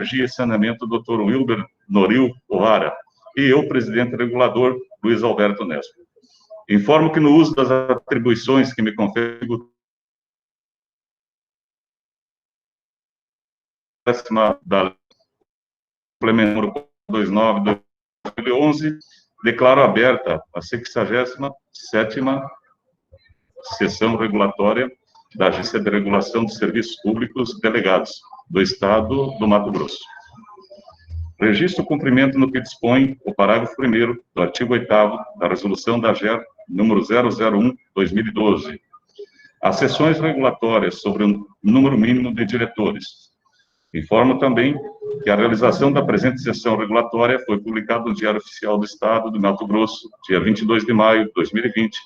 Energia e Saneamento, Dr. Wilber Noril O'Hara, e eu, presidente regulador, Luiz Alberto Nespo. Informo que no uso das atribuições que me conferiu da Complemento número 29/2011, declaro aberta a 67ª sessão regulatória da Agência de Regulação de Serviços Públicos Delegados do Estado do Mato Grosso. Registro o cumprimento no que dispõe o parágrafo 1º do artigo 8º da Resolução da AGER número 001/2012. As sessões regulatórias sobre o número mínimo de diretores. Informo também que a realização da presente sessão regulatória foi publicada no Diário Oficial do Estado do Mato Grosso, dia 22 de maio de 2020,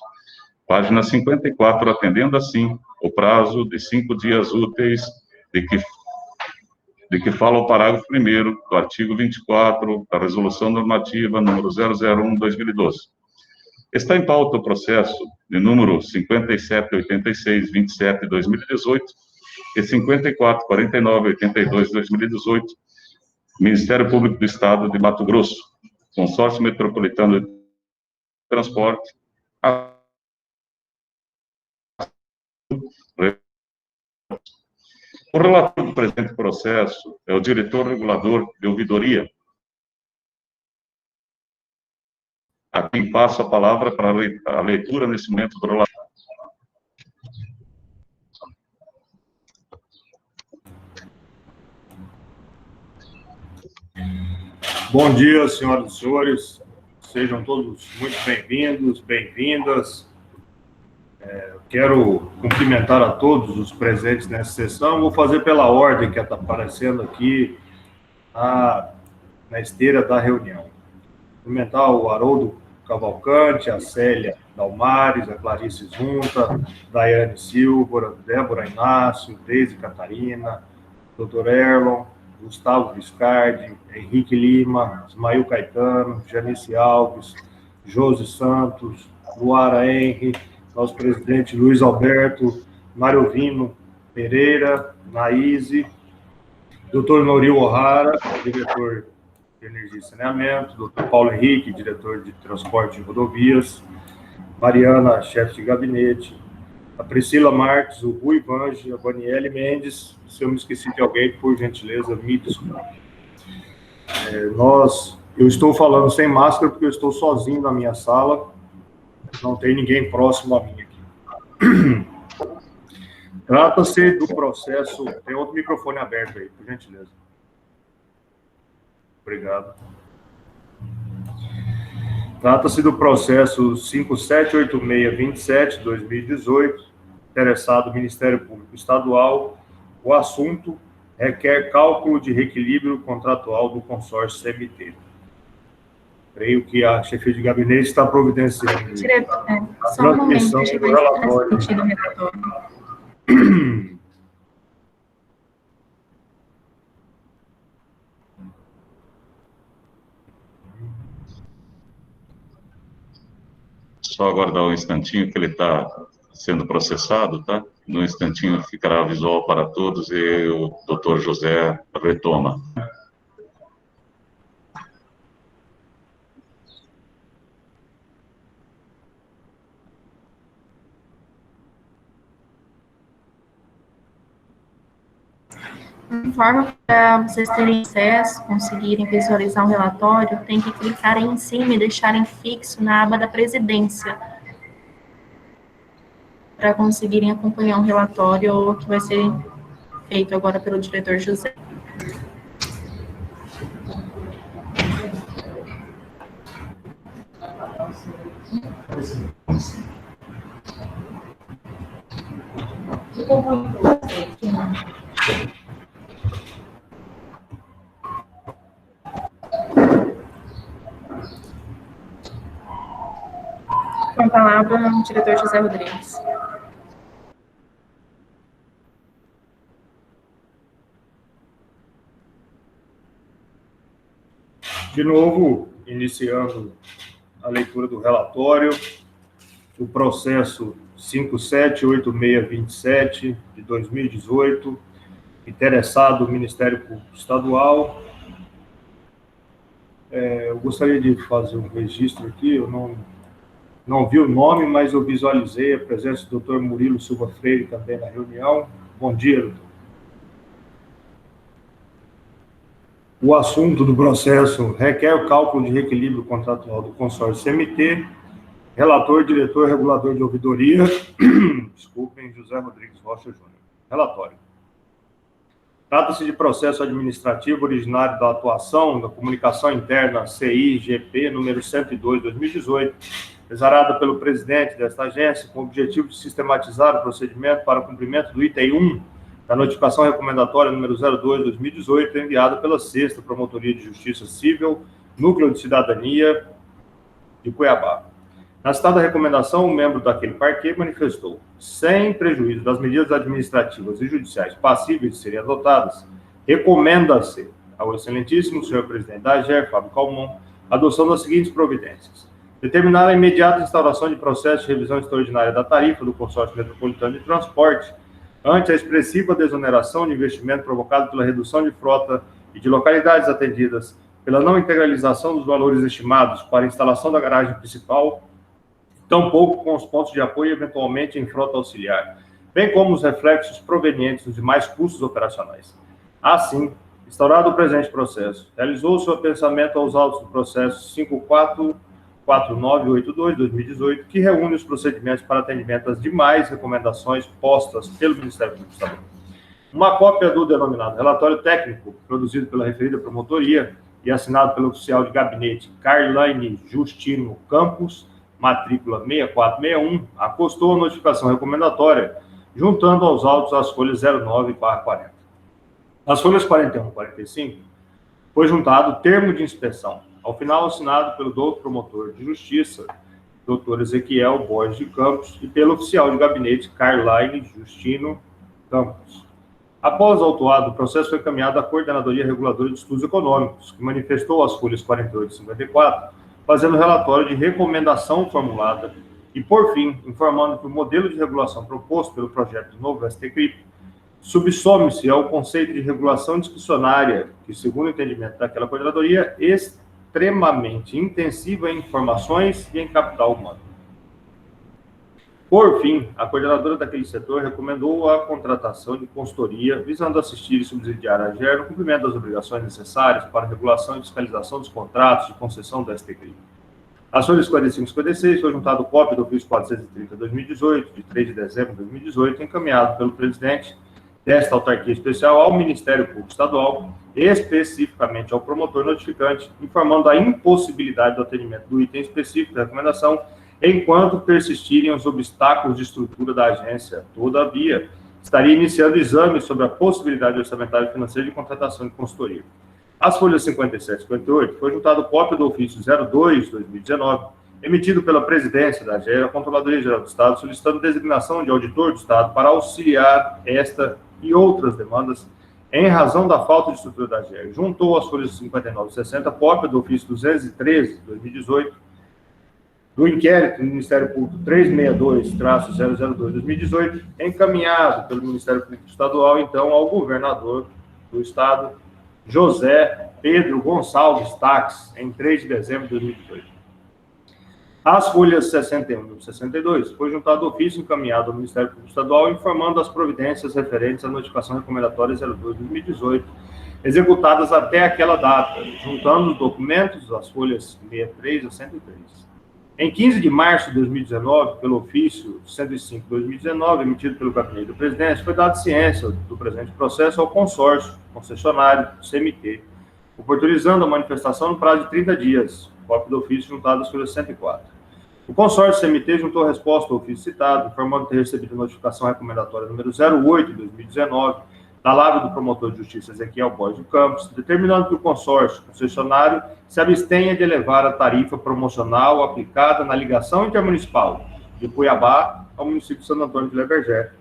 página 54, atendendo assim o prazo de 5 dias úteis de que fala o parágrafo 1º do artigo 24 da Resolução Normativa número 001/2012. Está em pauta o processo de número 578627/2018 e 544982/2018, Ministério Público do Estado de Mato Grosso, Consórcio Metropolitano de Transporte, o relator do presente processo é o diretor regulador de ouvidoria, a quem passo a palavra para a leitura nesse momento do relator. Bom dia, senhoras e senhores. Sejam todos muito bem-vindos, bem-vindas. Quero cumprimentar a todos os presentes nessa sessão. Vou fazer pela ordem que está aparecendo aqui na esteira da reunião. Cumprimentar o Haroldo Cavalcante, a Célia Dalmares, a Clarice Zunta, Daiane Silva, Débora Inácio, Deise Catarina, Dr. Erlon, Gustavo Viscardi, Henrique Lima, Ismael Caetano, Janice Alves, Josi Santos, Luara Henri, nosso presidente Luiz Alberto, Mário Vino Pereira, Naíse, Dr. Noril O'Hara, diretor de Energia e Saneamento, Dr. Paulo Henrique, diretor de Transporte e Rodovias, Mariana, chefe de gabinete, a Priscila Marques, o Rui Vange, a Vaniele Mendes. Se eu me esqueci de alguém, por gentileza, me desculpe. Eu estou falando sem máscara porque eu estou sozinho na minha sala, não tem ninguém próximo a mim aqui. Trata-se do processo... Tem outro microfone aberto aí, por gentileza. Obrigado. Trata-se do processo 578627/2018, interessado Ministério Público Estadual. O assunto requer cálculo de reequilíbrio contratual do consórcio CMT. Creio que a chefia de gabinete está providenciando a transmissão do relatório. Só aguardar um instantinho que ele está sendo processado, tá? No instantinho ficará visual para todos e o Dr. José retoma. Informa para vocês terem acesso, conseguirem visualizar um relatório, tem que clicar em cima e deixarem fixo na aba da presidência, para conseguirem acompanhar um relatório que vai ser feito agora pelo diretor José. Com a palavra, o diretor José Rodrigues. De novo, iniciando a leitura do relatório, o processo 578627 de 2018, Interessado o Ministério Público Estadual. Eu gostaria de fazer um registro aqui, eu não vi o nome, mas eu visualizei a presença do Dr. Murilo Silva Freire também na reunião. Bom dia, doutor. O assunto do processo requer o cálculo de reequilíbrio contratual do consórcio CMT. Relator, diretor, regulador de ouvidoria, desculpem, José Rodrigues Rocha Júnior. Relatório. Trata-se de processo administrativo originário da atuação da comunicação interna CIGP número 102/2018, exarada pelo presidente desta agência, com o objetivo de sistematizar o procedimento para o cumprimento do item 1 da notificação recomendatória número 02/2018, enviada pela 6ª Promotoria de Justiça Civil, Núcleo de Cidadania de Cuiabá. Na citada recomendação, um membro daquele parquê manifestou, sem prejuízo das medidas administrativas e judiciais passíveis de serem adotadas, recomenda-se ao excelentíssimo senhor presidente da AGER, Fábio Calmon, a adoção das seguintes providências. Determinar a imediata instauração de processo de revisão extraordinária da tarifa do Consórcio Metropolitano de Transporte, ante a expressiva desoneração de investimento provocado pela redução de frota e de localidades atendidas, pela não integralização dos valores estimados para a instalação da garagem principal, tampouco com os pontos de apoio eventualmente em frota auxiliar, bem como os reflexos provenientes dos demais custos operacionais. Assim, instaurado o presente processo, realizou-se o apensamento aos autos do processo 544982/2018, que reúne os procedimentos para atendimento às demais recomendações postas pelo Ministério Público Estadual. Uma cópia do denominado relatório técnico, produzido pela referida promotoria e assinado pelo oficial de gabinete Carlaine Justino Campos, matrícula 6461, acostou a notificação recomendatória, juntando aos autos as folhas 09/40. As folhas 41 e 45 foi juntado termo de inspeção, ao final assinado pelo doutor promotor de justiça, doutor Ezequiel Borges de Campos, e pelo oficial de gabinete Carlaine Justino Campos. Após o autuado, o processo foi encaminhado à Coordenadoria Reguladora de Estudos Econômicos, que manifestou as folhas 48 e 54, fazendo relatório de recomendação formulada e, por fim, informando que o modelo de regulação proposto pelo projeto do novo STCRIP subsome-se ao conceito de regulação discricionária, que, segundo o entendimento daquela coordenadoria, é extremamente intensiva em informações e em capital humano. Por fim, a coordenadora daquele setor recomendou a contratação de consultoria visando assistir e subsidiar a AGER no cumprimento das obrigações necessárias para a regulação e fiscalização dos contratos de concessão da STCRIP. As folhas 45 e 56 foi juntado cópia do ofício 430/2018, de 3 de dezembro de 2018, encaminhado pelo presidente desta autarquia especial ao Ministério Público Estadual, especificamente ao promotor notificante, informando a impossibilidade do atendimento do item específico da recomendação, enquanto persistirem os obstáculos de estrutura da agência. Todavia, estaria iniciando exames sobre a possibilidade orçamentária e financeira de contratação de consultoria. As folhas 57 e 58 foi juntado cópia do ofício 02/2019, emitido pela presidência da AGER, a Controladoria Geral do Estado, solicitando designação de auditor do Estado para auxiliar esta e outras demandas em razão da falta de estrutura da AGER. Juntou as folhas 59 e 60 cópia do ofício 213/2018, do inquérito do Ministério Público 362-002-2018, encaminhado pelo Ministério Público Estadual, então, ao governador do Estado, José Pedro Gonçalves Tax, em 3 de dezembro de 2018. As folhas 61 e 62 foi juntado ofício encaminhado ao Ministério Público Estadual, informando as providências referentes à notificação recomendatória 02/2018, executadas até aquela data, juntando os documentos, as folhas 63 a 103. Em 15 de março de 2019, pelo ofício 105/2019, emitido pelo Gabinete do Presidente, foi dada ciência do presente processo ao consórcio concessionário CMT, oportunizando a manifestação no prazo de 30 dias, cópia do ofício juntado às folhas 104. O consórcio CMT juntou a resposta ao ofício citado, informando ter recebido notificação recomendatória número 08/2019, da lábia do promotor de justiça Ezequiel Borges de Campos, determinando que o consórcio concessionário se abstenha de elevar a tarifa promocional aplicada na ligação intermunicipal de Cuiabá ao município de Santo Antônio de Levergé,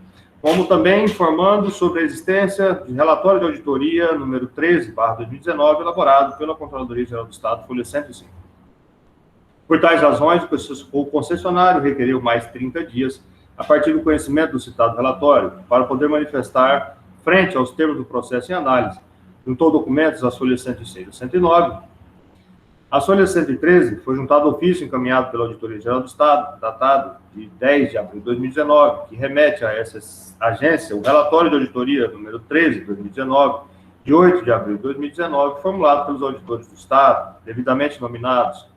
como também informando sobre a existência de relatório de auditoria número 13/2019, elaborado pela Controladoria Geral do Estado, folha 105. Por tais razões, o concessionário requeriu mais 30 dias, a partir do conhecimento do citado relatório, para poder manifestar frente aos termos do processo em análise, juntou documentos às folhas 106 e 109. Às folhas 113, foi juntado ofício encaminhado pela Auditoria Geral do Estado, datado de 10 de abril de 2019, que remete a essa agência o relatório de auditoria número 13 de 2019, de 8 de abril de 2019, formulado pelos auditores do Estado, devidamente nominados.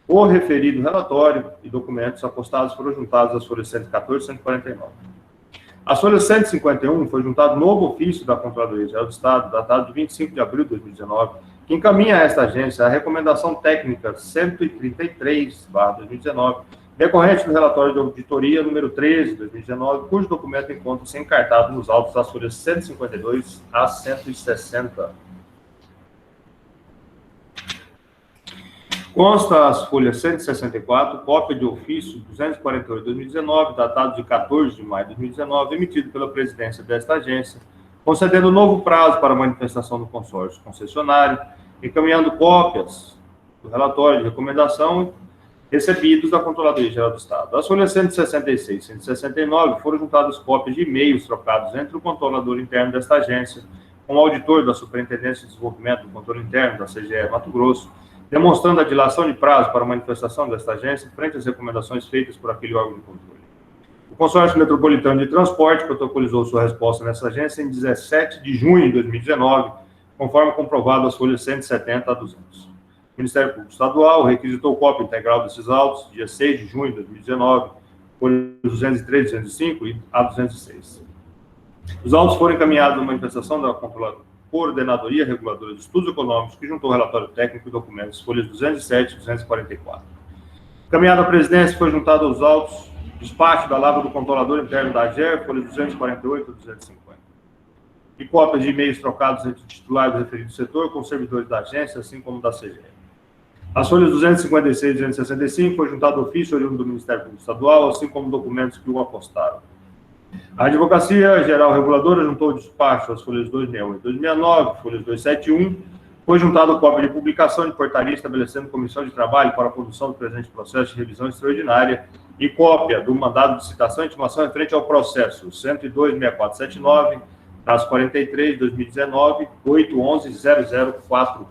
O referido relatório e documentos apostados foram juntados às folhas 114 e 149. Às folhas 151, foi juntado novo ofício da Controladoria Geral do Estado, datado de 25 de abril de 2019, que encaminha a esta agência a recomendação técnica 133/2019, decorrente do relatório de auditoria número 13 de 2019, cujo documento encontra-se encartado nos autos das folhas 152 a 160. Consta as folhas 164, cópia de ofício 248 de 2019, datado de 14 de maio de 2019, emitido pela presidência desta agência, concedendo novo prazo para manifestação do consórcio concessionário, encaminhando cópias do relatório de recomendação recebidos da Controladoria Geral do Estado. As folhas 166 e 169 foram juntadas cópias de e-mails trocados entre o controlador interno desta agência com o auditor da Superintendência de Desenvolvimento do Controle Interno da CGE Mato Grosso, demonstrando a dilação de prazo para a manifestação desta agência frente às recomendações feitas por aquele órgão de controle. O Consórcio Metropolitano de Transporte protocolizou sua resposta nessa agência em 17 de junho de 2019, conforme comprovado as folhas 170 a 200. O Ministério Público Estadual requisitou cópia integral desses autos, dia 6 de junho de 2019, folhas 203, 205 e a 206. Os autos foram encaminhados à manifestação da Coordenadoria Reguladora de Estudos Econômicos, que juntou relatório técnico e documentos, folhas 207 e 244. Encaminhado à presidência, foi juntado aos autos despacho da lavra do controlador interno da AGER, folhas 248 e 250. E cópias de e-mails trocados entre titulares do referido setor com servidores da agência, assim como da CGE. As folhas 256 e 265 foi juntado ofício oriundo do Ministério Público Estadual, assim como documentos que o apostaram. A Advocacia Geral Reguladora juntou o despacho às folhas 268 e 269, folhas 271, foi juntado cópia de publicação de portaria estabelecendo comissão de trabalho para a condução do presente processo de revisão extraordinária e cópia do mandado de citação e intimação em frente ao processo 102.6479, traço 43, 2019, 811.004.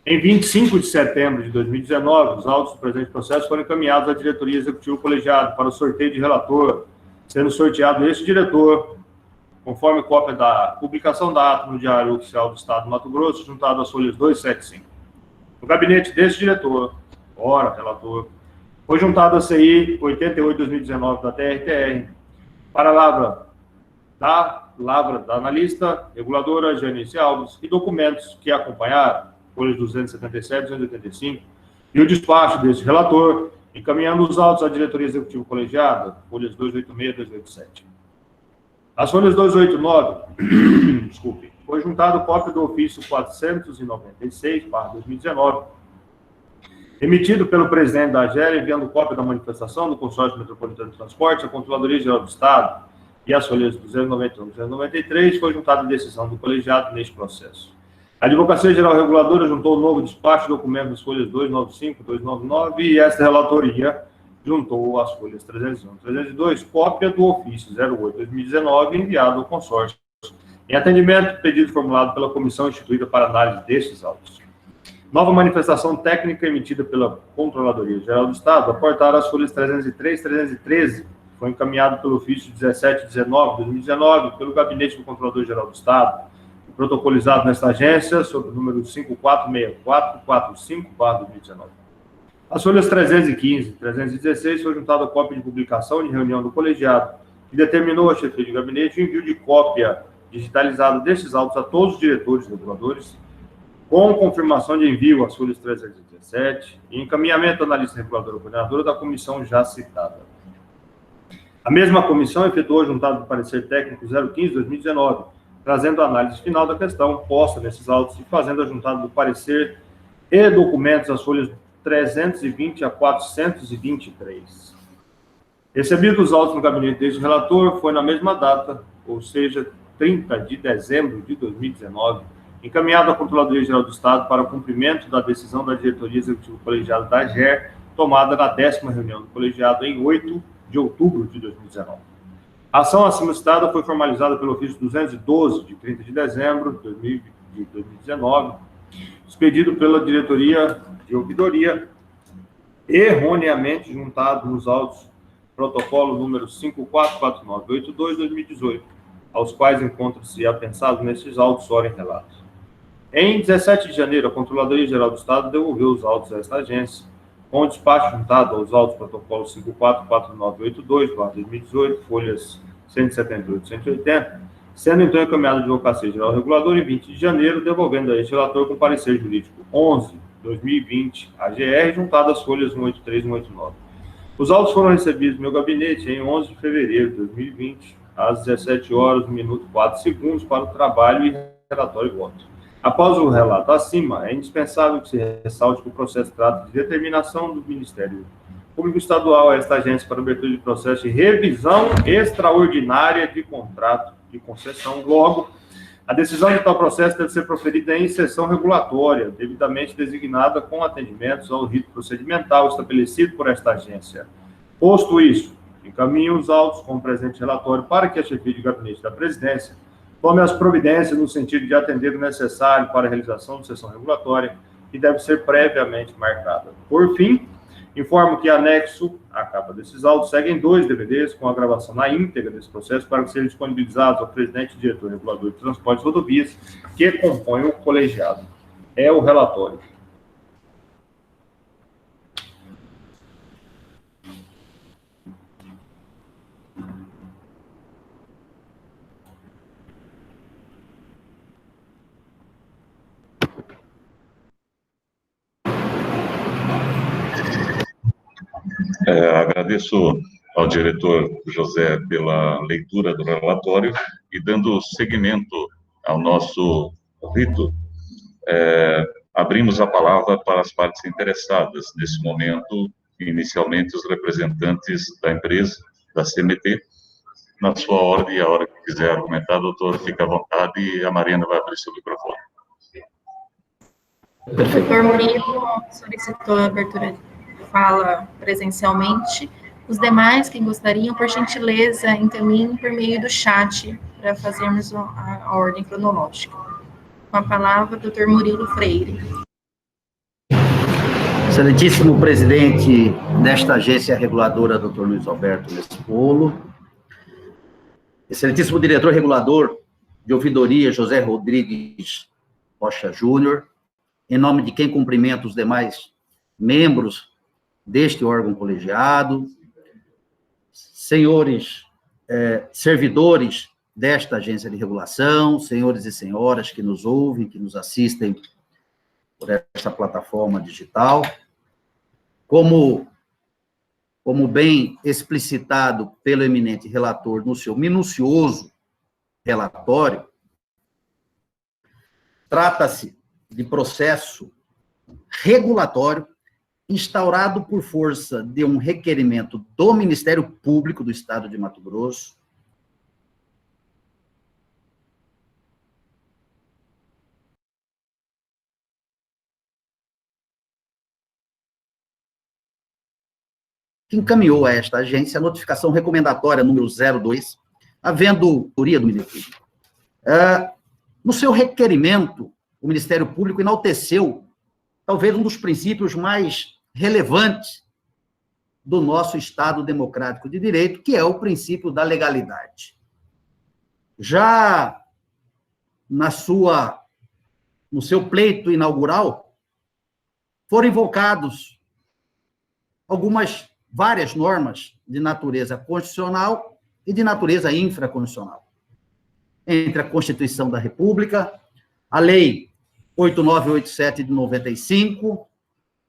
Em 25 de setembro de 2019, os autos do presente processo foram encaminhados à diretoria executiva colegiada para o sorteio de relator, sendo sorteado este diretor, conforme cópia da publicação da ata no Diário Oficial do Estado do Mato Grosso, juntado às folhas 275. No gabinete deste diretor, relator, foi juntado a CI 88/2019 da TRTR, para a lavra da analista reguladora Janice Alves e documentos que acompanharam, folhas 277 e 285, e o despacho deste relator, encaminhando os autos à diretoria executiva colegiada, folhas 286 e 287. As folhas 289, foi juntado cópia do ofício 496/2019, emitido pelo presidente da AGER, enviando cópia da manifestação do Consórcio Metropolitano de Transporte à Controladoria Geral do Estado, e as folhas 291 e 293 foi juntada a decisão do colegiado neste processo. A Advocacia Geral Reguladora juntou o novo despacho de documentos das folhas 295 e 299 e esta relatoria juntou as folhas 301 e 302, cópia do ofício 08/2019 enviado ao consórcio, em atendimento ao pedido formulado pela comissão instituída para análise destes autos. Nova manifestação técnica emitida pela Controladoria Geral do Estado aportaram as folhas 303 e 313, foi encaminhado pelo ofício 1719/2019 pelo Gabinete do Controlador Geral do Estado, protocolizado nesta agência, sob o número 546445/2019. As folhas 315 e 316 foi juntada a cópia de publicação de reunião do colegiado, que determinou a chefia de gabinete o envio de cópia digitalizada destes autos a todos os diretores e reguladores, com confirmação de envio às folhas 317 e encaminhamento da analista reguladora coordenadora da comissão já citada. A mesma comissão efetuou juntado do parecer técnico 015/2019, trazendo a análise final da questão posta nesses autos e fazendo a juntada do parecer e documentos às folhas 320 a 423. Recebidos os autos no gabinete deste relator, foi na mesma data, ou seja, 30 de dezembro de 2019, encaminhado à Controladoria Geral do Estado para o cumprimento da decisão da diretoria executiva colegiada da AGER, tomada na 10ª reunião do colegiado em 8 de outubro de 2019. A ação acima citada foi formalizada pelo ofício 212, de 30 de dezembro de 2019, expedido pela Diretoria de Ouvidoria, erroneamente juntado nos autos protocolo número 544982-2018, aos quais encontram-se apensados nesses autos ora em relatos. Em 17 de janeiro, a Controladoria Geral do Estado devolveu os autos a esta agência, com o despacho juntado aos autos protocolo 544982-2018, folhas 178 e 180, sendo então encaminhado à Advocacia Geral Reguladora em 20 de janeiro, devolvendo a este relator com parecer jurídico 11/2020, AGR, juntado às folhas 183 e 189. Os autos foram recebidos no meu gabinete em 11 de fevereiro de 2020, às 17 horas, 1 minuto e 4 segundos, para o trabalho e relatório e voto. Após o relato acima, é indispensável que se ressalte que o processo trata de determinação do Ministério Público Estadual a esta agência para abertura de processo de revisão extraordinária de contrato de concessão. Logo, a decisão de tal processo deve ser proferida em sessão regulatória, devidamente designada com atendimentos ao rito procedimental estabelecido por esta agência. Posto isso, encaminho os autos com o presente relatório para que a chefia de gabinete da presidência tome as providências no sentido de atender o necessário para a realização de sessão regulatória, que deve ser previamente marcada. Por fim, informo que anexo à capa desses autos seguem 2 DVDs com a gravação na íntegra desse processo para que sejam disponibilizados ao presidente e diretor regulador de transportes e rodovias que compõem o colegiado. É o relatório. Agradeço ao diretor José pela leitura do relatório e dando seguimento ao nosso rito, abrimos a palavra para as partes interessadas. Nesse momento, inicialmente, os representantes da empresa, da CMT, na sua ordem, a hora que quiser argumentar, doutor, fica à vontade e a Mariana vai abrir seu microfone. O doutor Murilo solicitou a abertura de fala presencialmente. Os demais que gostariam, por gentileza, encaminhem por meio do chat para fazermos a ordem cronológica. Com a palavra, doutor Murilo Freire. Excelentíssimo presidente desta agência reguladora, doutor Luiz Alberto Lespolo. Excelentíssimo diretor regulador de ouvidoria, José Rodrigues Rocha Júnior. Em nome de quem cumprimento os demais membros deste órgão colegiado, senhores servidores desta agência de regulação, senhores e senhoras que nos ouvem, que nos assistem por esta plataforma digital. Como bem explicitado pelo eminente relator no seu minucioso relatório, trata-se de processo regulatório instaurado por força de um requerimento do Ministério Público do Estado de Mato Grosso, que encaminhou a esta agência a notificação recomendatória número 02, havendo autoria do Ministério Público. No seu requerimento, o Ministério Público enalteceu talvez um dos princípios mais relevantes do nosso Estado democrático de direito, que é o princípio da legalidade. Já no seu pleito inaugural, foram invocados várias normas de natureza constitucional e de natureza infraconstitucional. Entre a Constituição da República, a Lei 8987 de 95,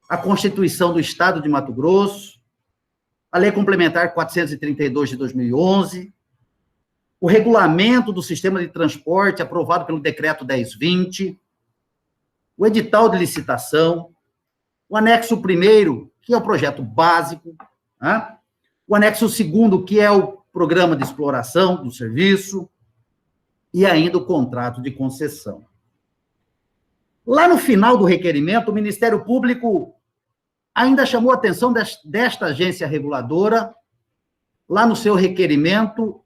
a Constituição do Estado de Mato Grosso, a Lei Complementar 432 de 2011, o Regulamento do Sistema de Transporte, aprovado pelo Decreto 1020, o edital de licitação, o anexo 1º, que é o projeto básico, né? O anexo 2º, que é o programa de exploração do serviço, e ainda o contrato de concessão. Lá no final do requerimento, o Ministério Público ainda chamou a atenção desta agência reguladora, lá no seu requerimento,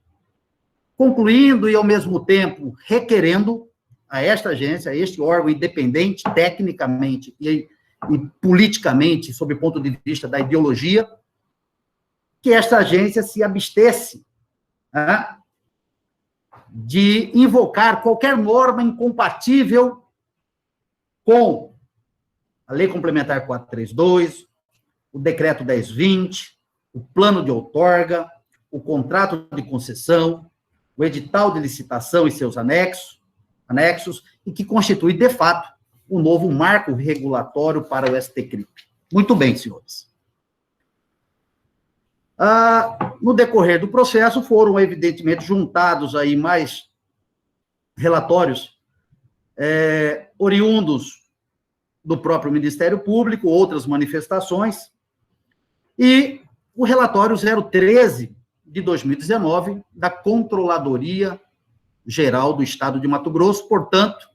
concluindo e, ao mesmo tempo, requerendo a esta agência, a este órgão independente, tecnicamente e politicamente, sob o ponto de vista da ideologia, que esta agência se abstesse, né, de invocar qualquer norma incompatível com a Lei Complementar 432, o Decreto 1020, o Plano de Outorga, o Contrato de Concessão, o Edital de Licitação e seus anexos, e que constitui, de fato, um novo marco regulatório para o STCRIP. Muito bem, senhores. No decorrer do processo, foram, evidentemente, juntados aí mais relatórios oriundos do próprio Ministério Público, outras manifestações, e o relatório 013 de 2019 da Controladoria Geral do Estado de Mato Grosso, portanto,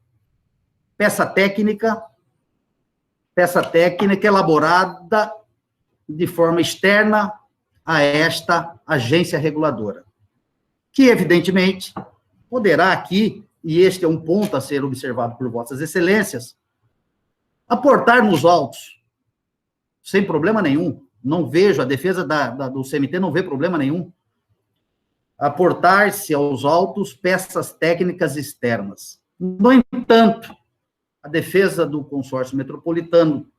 peça técnica elaborada de forma externa a esta agência reguladora, que, evidentemente, poderá aqui, e este é um ponto a ser observado por vossas excelências, aportar nos autos, sem problema nenhum. Não vejo, a defesa do CMT não vê problema nenhum, aportar-se aos autos peças técnicas externas. No entanto, a defesa do consórcio metropolitano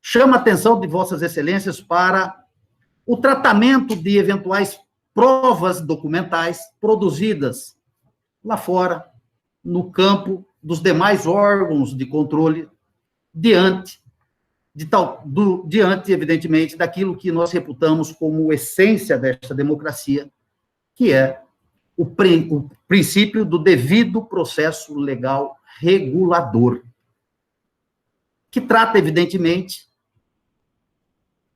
chama a atenção de vossas excelências para o tratamento de eventuais provas documentais produzidas lá fora, no campo dos demais órgãos de controle, diante, evidentemente, daquilo que nós reputamos como essência desta democracia, que é o princípio do devido processo legal regulador, que trata, evidentemente,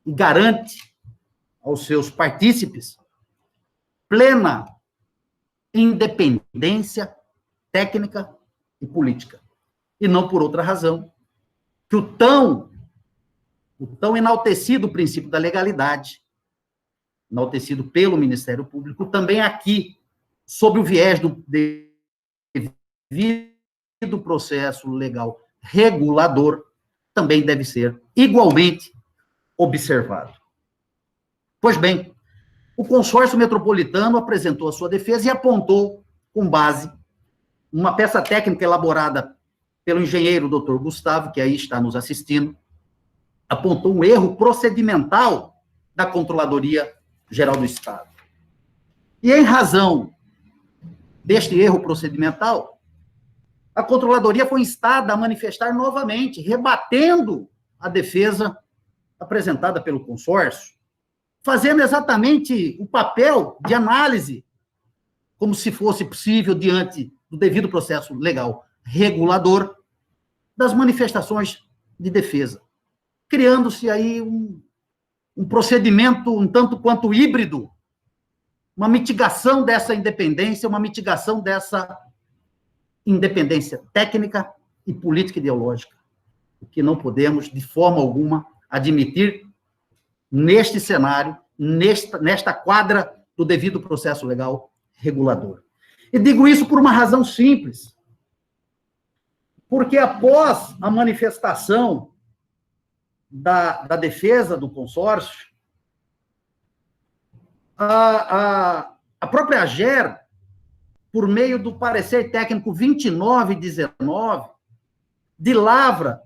e garante aos seus partícipes plena independência técnica e política, e não por outra razão que o tão enaltecido princípio da legalidade, enaltecido pelo Ministério Público, também aqui, sob o viés do devido processo legal regulador, também deve ser igualmente observado. Pois bem, o consórcio metropolitano apresentou a sua defesa e apontou, com base, uma peça técnica elaborada pelo engenheiro Dr. Gustavo, que aí está nos assistindo, apontou um erro procedimental da Controladoria Geral do Estado. E, em razão deste erro procedimental, a Controladoria foi instada a manifestar novamente, rebatendo a defesa apresentada pelo consórcio, fazendo exatamente o papel de análise, como se fosse possível, diante do devido processo legal regulador, das manifestações de defesa, criando-se aí um procedimento um tanto quanto híbrido, uma mitigação dessa independência, uma mitigação dessa independência técnica e política ideológica, o que não podemos, de forma alguma, admitir neste cenário, nesta quadra do devido processo legal regulador. E digo isso por uma razão simples, porque após a manifestação da defesa do consórcio, a própria AGER, por meio do parecer técnico 2919, de lavra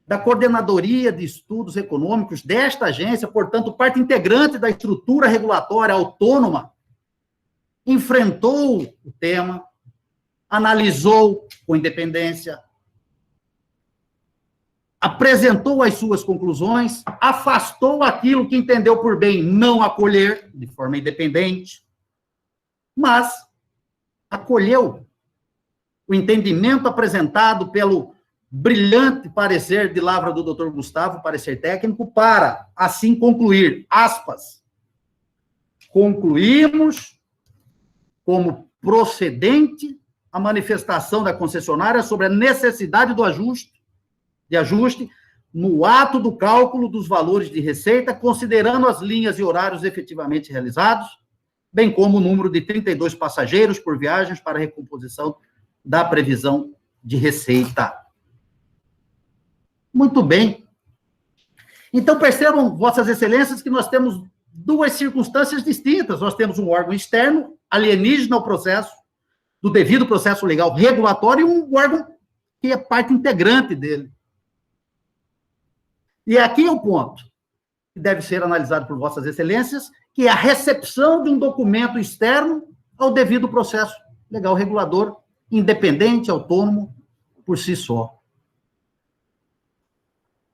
da Coordenadoria de Estudos Econômicos desta agência, portanto, parte integrante da estrutura regulatória autônoma, enfrentou o tema, analisou com independência, apresentou as suas conclusões, afastou aquilo que entendeu por bem não acolher, de forma independente, mas acolheu o entendimento apresentado pelo brilhante parecer de lavra do Dr. Gustavo, parecer técnico, para, assim, concluir, aspas, concluímos como procedente a manifestação da concessionária sobre a necessidade de ajuste no ato do cálculo dos valores de receita, considerando as linhas e horários efetivamente realizados, bem como o número de 32 passageiros por viagens para a recomposição da previsão de receita. Muito bem. Então, percebam, Vossas Excelências, que nós temos duas circunstâncias distintas. Nós temos um órgão externo, alienígena ao processo, do devido processo legal regulatório, e um órgão que é parte integrante dele. E aqui é o ponto que deve ser analisado por Vossas Excelências, que é a recepção de um documento externo ao devido processo legal regulador, independente, autônomo, por si só.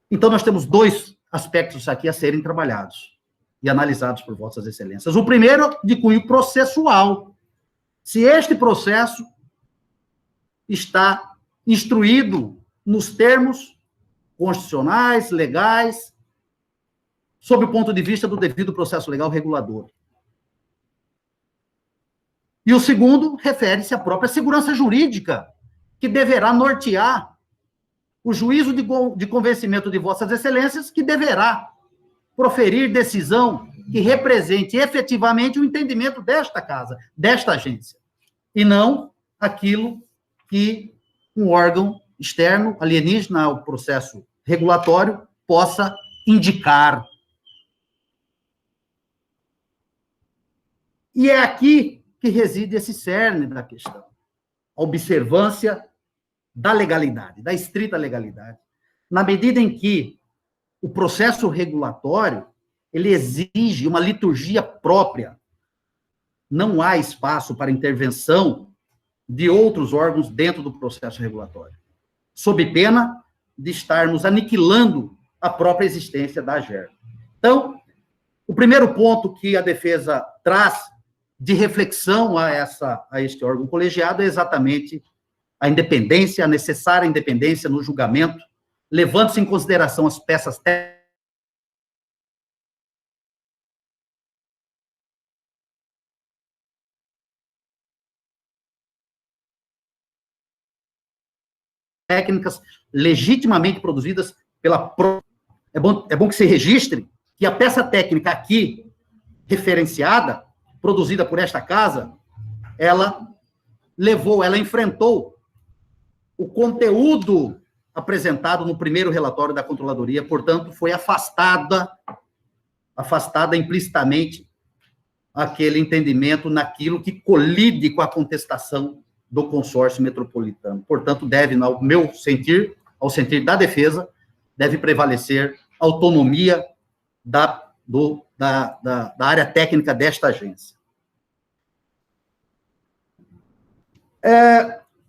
Então, nós temos dois aspectos aqui a serem trabalhados e analisados por Vossas Excelências. O primeiro, de cunho processual. Se este processo está instruído nos termos constitucionais, legais, sob o ponto de vista do devido processo legal regulador. E o segundo refere-se à própria segurança jurídica, que deverá nortear o juízo de convencimento de Vossas Excelências, que deverá proferir decisão que represente efetivamente o entendimento desta casa, desta agência, e não aquilo que um órgão externo, alienígena ao processo regulatório, possa indicar. E é aqui que reside esse cerne da questão. A observância da legalidade, da estrita legalidade. Na medida em que o processo regulatório, ele exige uma liturgia própria. Não há espaço para intervenção de outros órgãos dentro do processo regulatório, sob pena de estarmos aniquilando a própria existência da AGER. Então, o primeiro ponto que a defesa traz de reflexão a este órgão colegiado é exatamente a independência, a necessária independência no julgamento, levando-se em consideração as peças técnicas legitimamente produzidas pela... É bom que se registre que a peça técnica aqui referenciada, produzida por esta casa, ela enfrentou o conteúdo apresentado no primeiro relatório da Controladoria, portanto, foi afastada implicitamente aquele entendimento naquilo que colide com a contestação do consórcio metropolitano. Portanto, deve, ao meu sentir, ao sentir da defesa, deve prevalecer a autonomia da área técnica desta agência.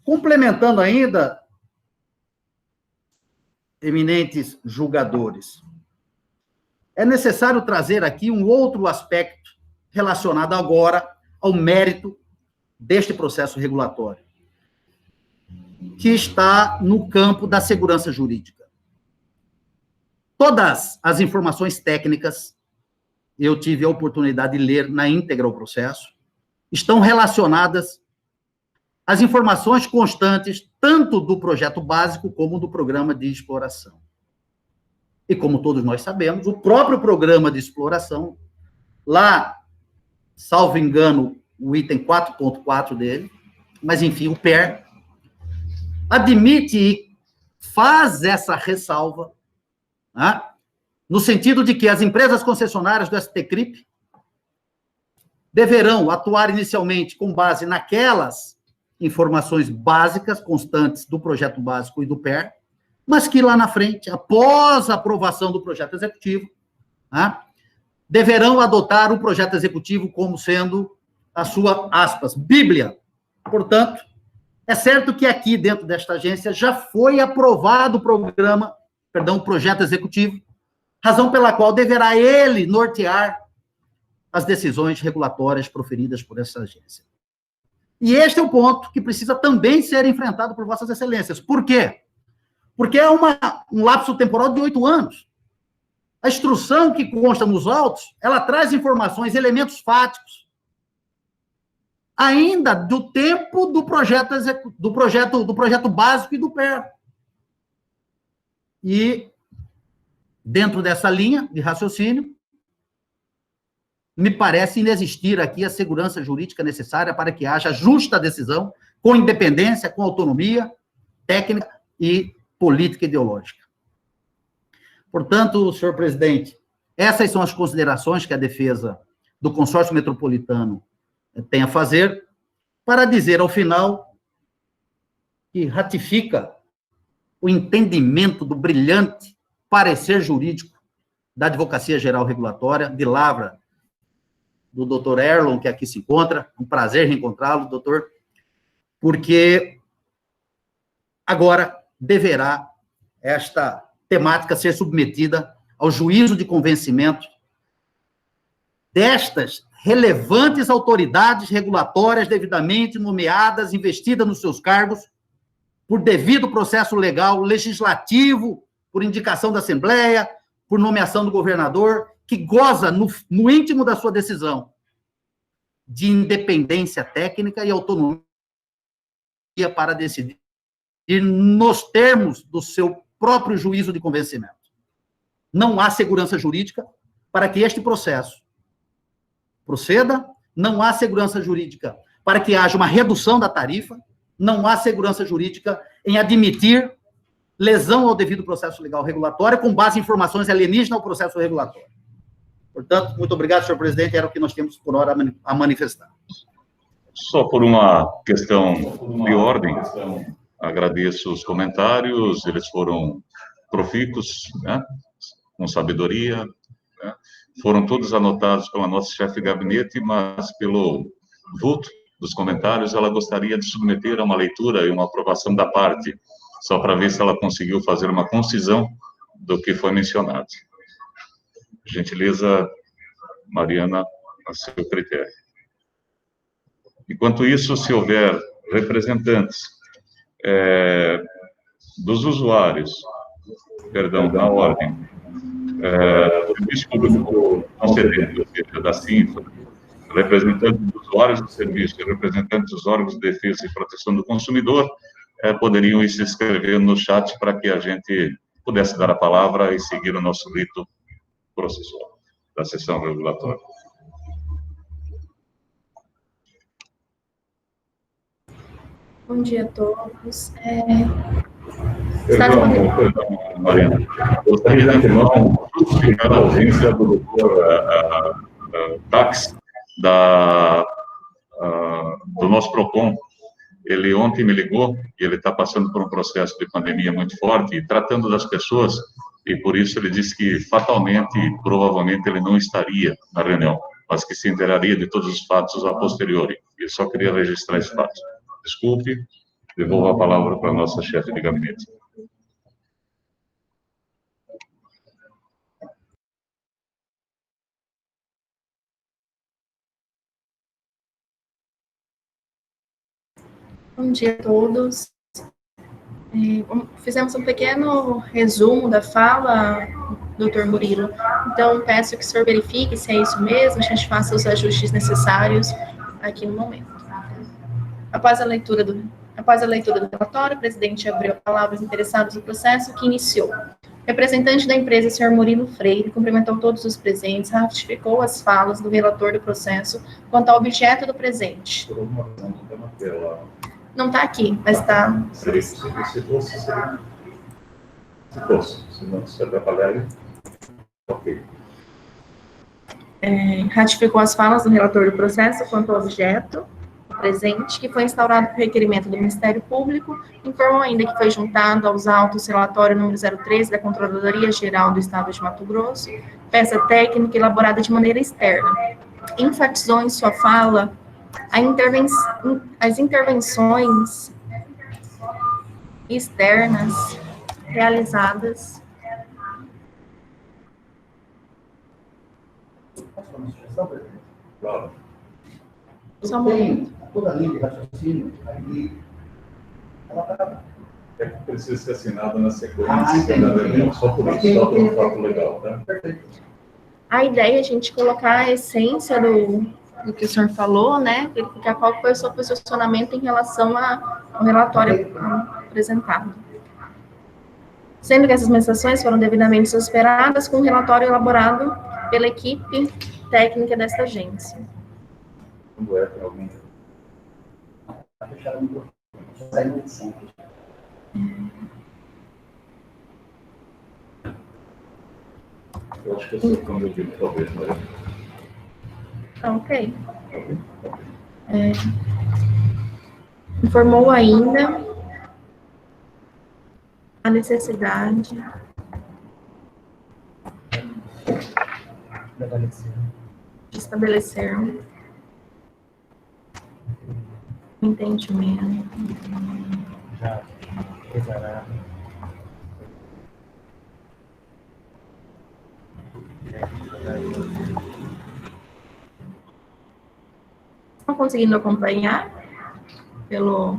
Complementando ainda, eminentes julgadores, é necessário trazer aqui um outro aspecto relacionado agora ao mérito deste processo regulatório, que está no campo da segurança jurídica. Todas as informações técnicas, eu tive a oportunidade de ler na íntegra o processo, estão relacionadas às informações constantes, tanto do projeto básico como do programa de exploração. E como todos nós sabemos, o próprio programa de exploração, lá, salvo engano, o item 4.4 dele, mas, enfim, o PER, admite e faz essa ressalva, né, no sentido de que as empresas concessionárias do STCRIP deverão atuar inicialmente com base naquelas informações básicas, constantes do projeto básico e do PER, mas que lá na frente, após a aprovação do projeto executivo, né, deverão adotar o projeto executivo como sendo a sua, aspas, Bíblia. Portanto, é certo que aqui, dentro desta agência, já foi aprovado o projeto executivo, razão pela qual deverá ele nortear as decisões regulatórias proferidas por essa agência. E este é o ponto que precisa também ser enfrentado por Vossas Excelências. Por quê? Porque é um lapso temporal de 8 anos. A instrução que consta nos autos, ela traz informações, elementos fáticos, ainda do tempo do projeto básico e do PER. E, dentro dessa linha de raciocínio, me parece inexistir aqui a segurança jurídica necessária para que haja justa decisão, com independência, com autonomia técnica e política ideológica. Portanto, senhor presidente, essas são as considerações que a defesa do consórcio metropolitano tem a fazer, para dizer ao final que ratifica o entendimento do brilhante parecer jurídico da Advocacia Geral Regulatória, de lavra do doutor Erlon, que aqui se encontra, um prazer reencontrá-lo, doutor, porque agora deverá esta temática ser submetida ao juízo de convencimento destas relevantes autoridades regulatórias devidamente nomeadas, investidas nos seus cargos, por devido processo legal, legislativo, por indicação da Assembleia, por nomeação do governador, que goza, no íntimo da sua decisão, de independência técnica e autonomia para decidir nos termos do seu próprio juízo de convencimento. Não há segurança jurídica para que este processo proceda, não há segurança jurídica para que haja uma redução da tarifa, não há segurança jurídica em admitir lesão ao devido processo legal regulatório com base em informações alienígenas ao processo regulatório. Portanto, muito obrigado, senhor presidente, era o que nós temos por hora a manifestar. Só por uma questão de ordem, agradeço os comentários, eles foram profícuos, né, com sabedoria, né, foram todos anotados pela nossa chefe de gabinete, mas pelo vulto dos comentários, ela gostaria de submeter a uma leitura e uma aprovação da parte, só para ver se ela conseguiu fazer uma concisão do que foi mencionado. Gentileza, Mariana, a seu critério. Enquanto isso, se houver representantes dos usuários, perdão, na ordem, do Serviço Público Concedente, ou seja, da CINFRA, representantes dos usuários do serviço e representantes dos órgãos de defesa e proteção do consumidor, poderiam se inscrever no chat para que a gente pudesse dar a palavra e seguir o nosso rito processual da sessão regulatória. Bom dia a todos. Perdão, Mariana. Gostaria de antemão justificar a ausência do doutor Tax, do nosso PROCON. Ele ontem me ligou e ele está passando por um processo de pandemia muito forte e tratando das pessoas, e por isso ele disse que fatalmente e provavelmente ele não estaria na reunião, mas que se enteraria de todos os fatos a posteriori. Eu só queria registrar esse fato. Desculpe, devolvo a palavra para a nossa chefe de gabinete. Bom dia a todos. Fizemos um pequeno resumo da fala, doutor Murilo. Então, peço que o senhor verifique se é isso mesmo, a gente faça os ajustes necessários aqui no momento. Após a leitura do relatório, o presidente abriu a palavra aos interessados no processo, que iniciou. O representante da empresa, senhor Murilo Freire, cumprimentou todos os presentes, ratificou as falas do relator do processo quanto ao objeto do presente. Não está aqui, mas está... Se fosse, se não se atrapalhar, ok. Ratificou as falas do relator do processo quanto ao objeto presente, que foi instaurado por requerimento do Ministério Público, informou ainda que foi juntado aos autos relatório número 013 da Controladoria Geral do Estado de Mato Grosso, peça técnica elaborada de maneira externa. Enfatizou em sua fala as intervenções externas realizadas só um momento. Toda a linha de raciocínio aí, É que precisa ser assinado na sequência da reunião, só por isso, só por um fato legal, tá? Perfeito. A ideia é a gente colocar a essência do que o senhor falou, né? Verificar qual foi o seu posicionamento em relação ao relatório apresentado. Sendo que essas mensações foram devidamente superadas com o relatório elaborado pela equipe técnica desta agência. Quando é para alguém? Está fechado no corpo. Sai na edição. Eu acho que eu sei quando eu digo, talvez, mas... Ok. Informou ainda a necessidade de estabelecer um entendimento Já exarado. Estão conseguindo acompanhar pelo...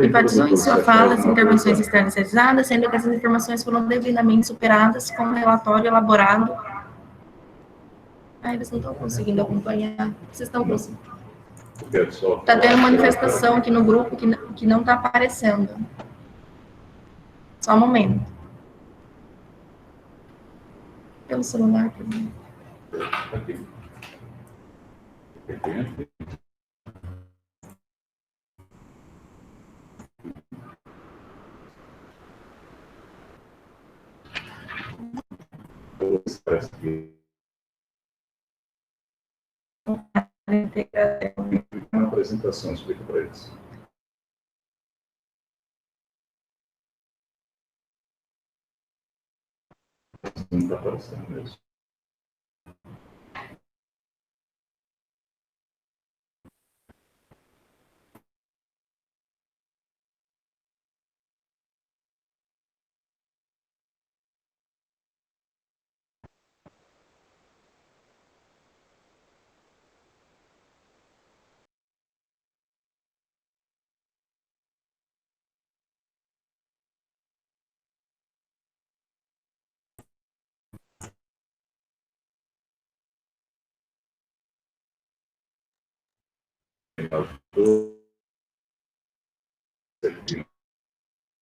Enfatizou em sua fala as intervenções externas realizadas, sendo que essas informações foram devidamente superadas com um relatório elaborado. Eles não estão conseguindo acompanhar. Vocês estão conseguindo? Está tendo manifestação aqui no grupo que não está aparecendo. Só um momento. Pelo celular também. Aqui. Uma apresentação, explica para eles. Não está aparecendo mesmo.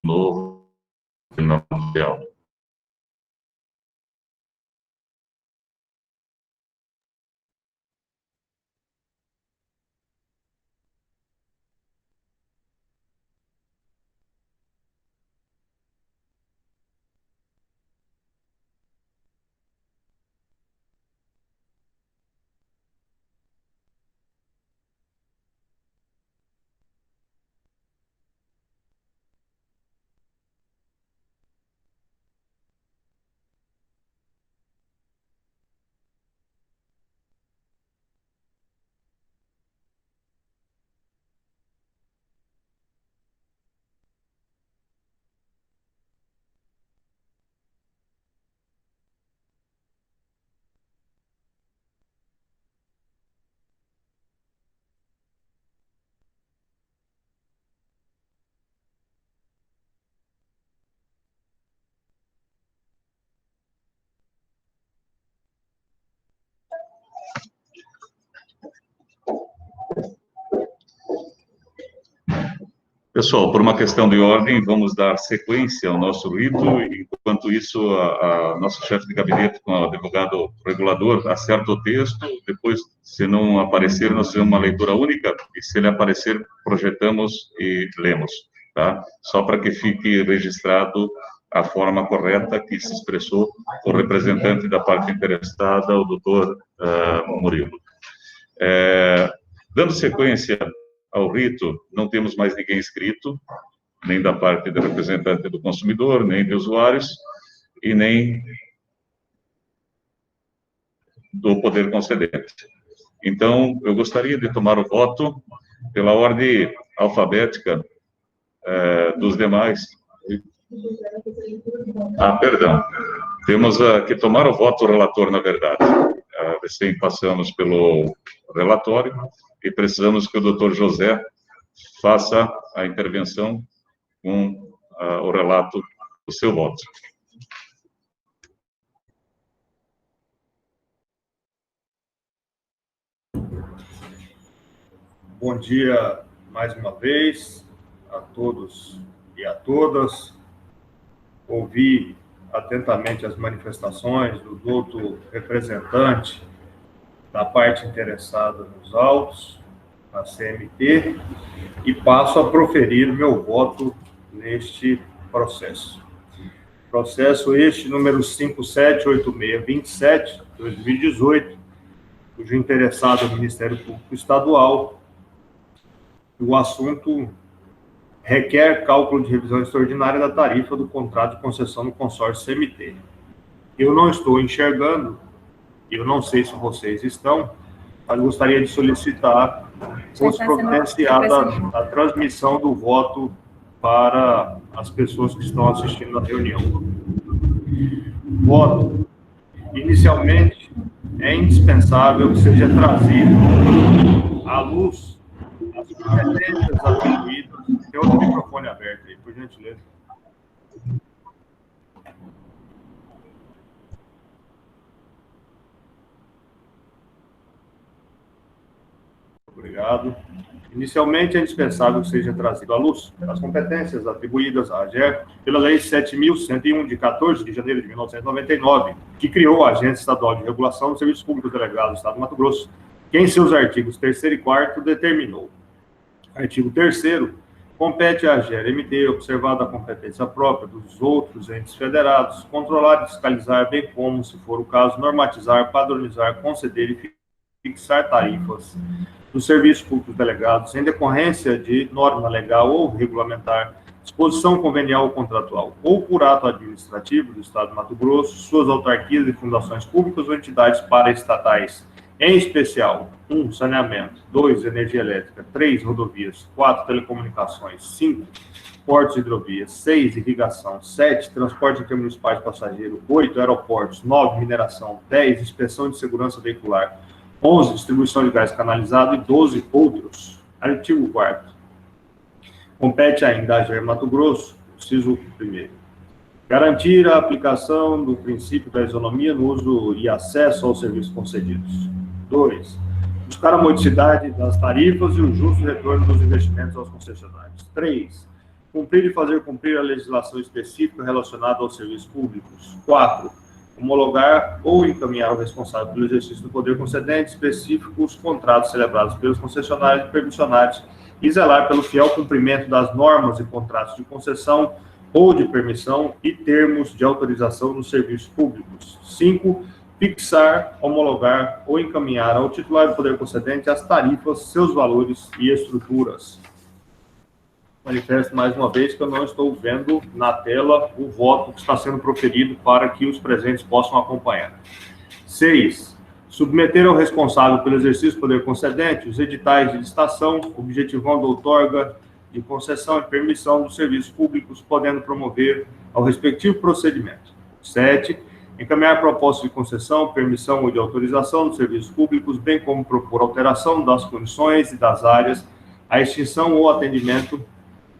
Novo final mundial. Pessoal, por uma questão de ordem, vamos dar sequência ao nosso rito. Enquanto isso, a nosso chefe de gabinete, com o advogado regulador, acerta o texto. Depois, se não aparecer, nós fazemos uma leitura única. E se ele aparecer, projetamos e lemos, tá? Só para que fique registrado a forma correta que se expressou o representante da parte interessada, o doutor Murilo. Dando sequência ao rito, não temos mais ninguém inscrito, nem da parte do representante do consumidor, nem de usuários, e nem do poder concedente. Então, eu gostaria de tomar o voto pela ordem alfabética dos demais. Perdão. Temos que tomar o voto do relator, na verdade. Recém passamos pelo relatório e precisamos que o doutor José faça a intervenção com o relato do seu voto. Bom dia mais uma vez a todos e a todas. ouvi atentamente as manifestações do doutor representante da parte interessada nos autos, na CMT, e passo a proferir o meu voto neste processo. Processo este, número 578627, 2018, cujo interessado é o Ministério Público Estadual. O assunto requer cálculo de revisão extraordinária da tarifa do contrato de concessão do consórcio CMT. Eu não estou enxergando, eu não sei se vocês estão, mas gostaria de solicitar fosse providenciada a transmissão do voto para as pessoas que estão assistindo à reunião. Voto. Inicialmente, é indispensável que seja trazido à luz as competências atribuídas. Tem outro microfone aberto aí, por gentileza. Obrigado. Inicialmente, é indispensável que seja trazido à luz as competências atribuídas à AGER pela Lei 7.101, de 14 de janeiro de 1999, que criou a Agência Estadual de Regulação dos Serviços Públicos Delegados do Estado do Mato Grosso, que em seus artigos 3º e 4º determinou. Artigo 3º, compete à AGER-MT, observada a competência própria dos outros entes federados, controlar e fiscalizar, bem como, se for o caso, normatizar, padronizar, conceder e fixar tarifas dos serviços públicos delegados em decorrência de norma legal ou regulamentar, disposição convenial ou contratual, ou por ato administrativo do Estado de Mato Grosso, suas autarquias e fundações públicas ou entidades paraestatais, em especial, 1, saneamento, 2, energia elétrica, 3, rodovias, 4, telecomunicações, 5, portos e hidrovias, 6, irrigação, 7, transporte intermunicipal de passageiro, 8, aeroportos, 9, mineração, 10, inspeção de segurança veicular, 11, distribuição de gás canalizado e 12, outros. Artigo 4º. Compete ainda à AGER Mato Grosso, inciso 1º, garantir a aplicação do princípio da isonomia no uso e acesso aos serviços concedidos. 2, buscar a modicidade das tarifas e o justo retorno dos investimentos aos concessionários. 3, cumprir e fazer cumprir a legislação específica relacionada aos serviços públicos. 4, homologar ou encaminhar ao responsável pelo exercício do poder concedente específico os contratos celebrados pelos concessionários e permissionários e zelar pelo fiel cumprimento das normas e contratos de concessão ou de permissão e termos de autorização nos serviços públicos. 5, fixar, homologar ou encaminhar ao titular do poder concedente as tarifas, seus valores e estruturas. Manifesto mais uma vez que eu não estou vendo na tela o voto que está sendo proferido para que os presentes possam acompanhar. 6. Submeter ao responsável pelo exercício do poder concedente os editais de licitação, objetivando a outorga de concessão e permissão dos serviços públicos, podendo promover ao respectivo procedimento. 7. Encaminhar propostas de concessão, permissão ou de autorização dos serviços públicos, bem como propor alteração das condições e das áreas, a extinção ou atendimento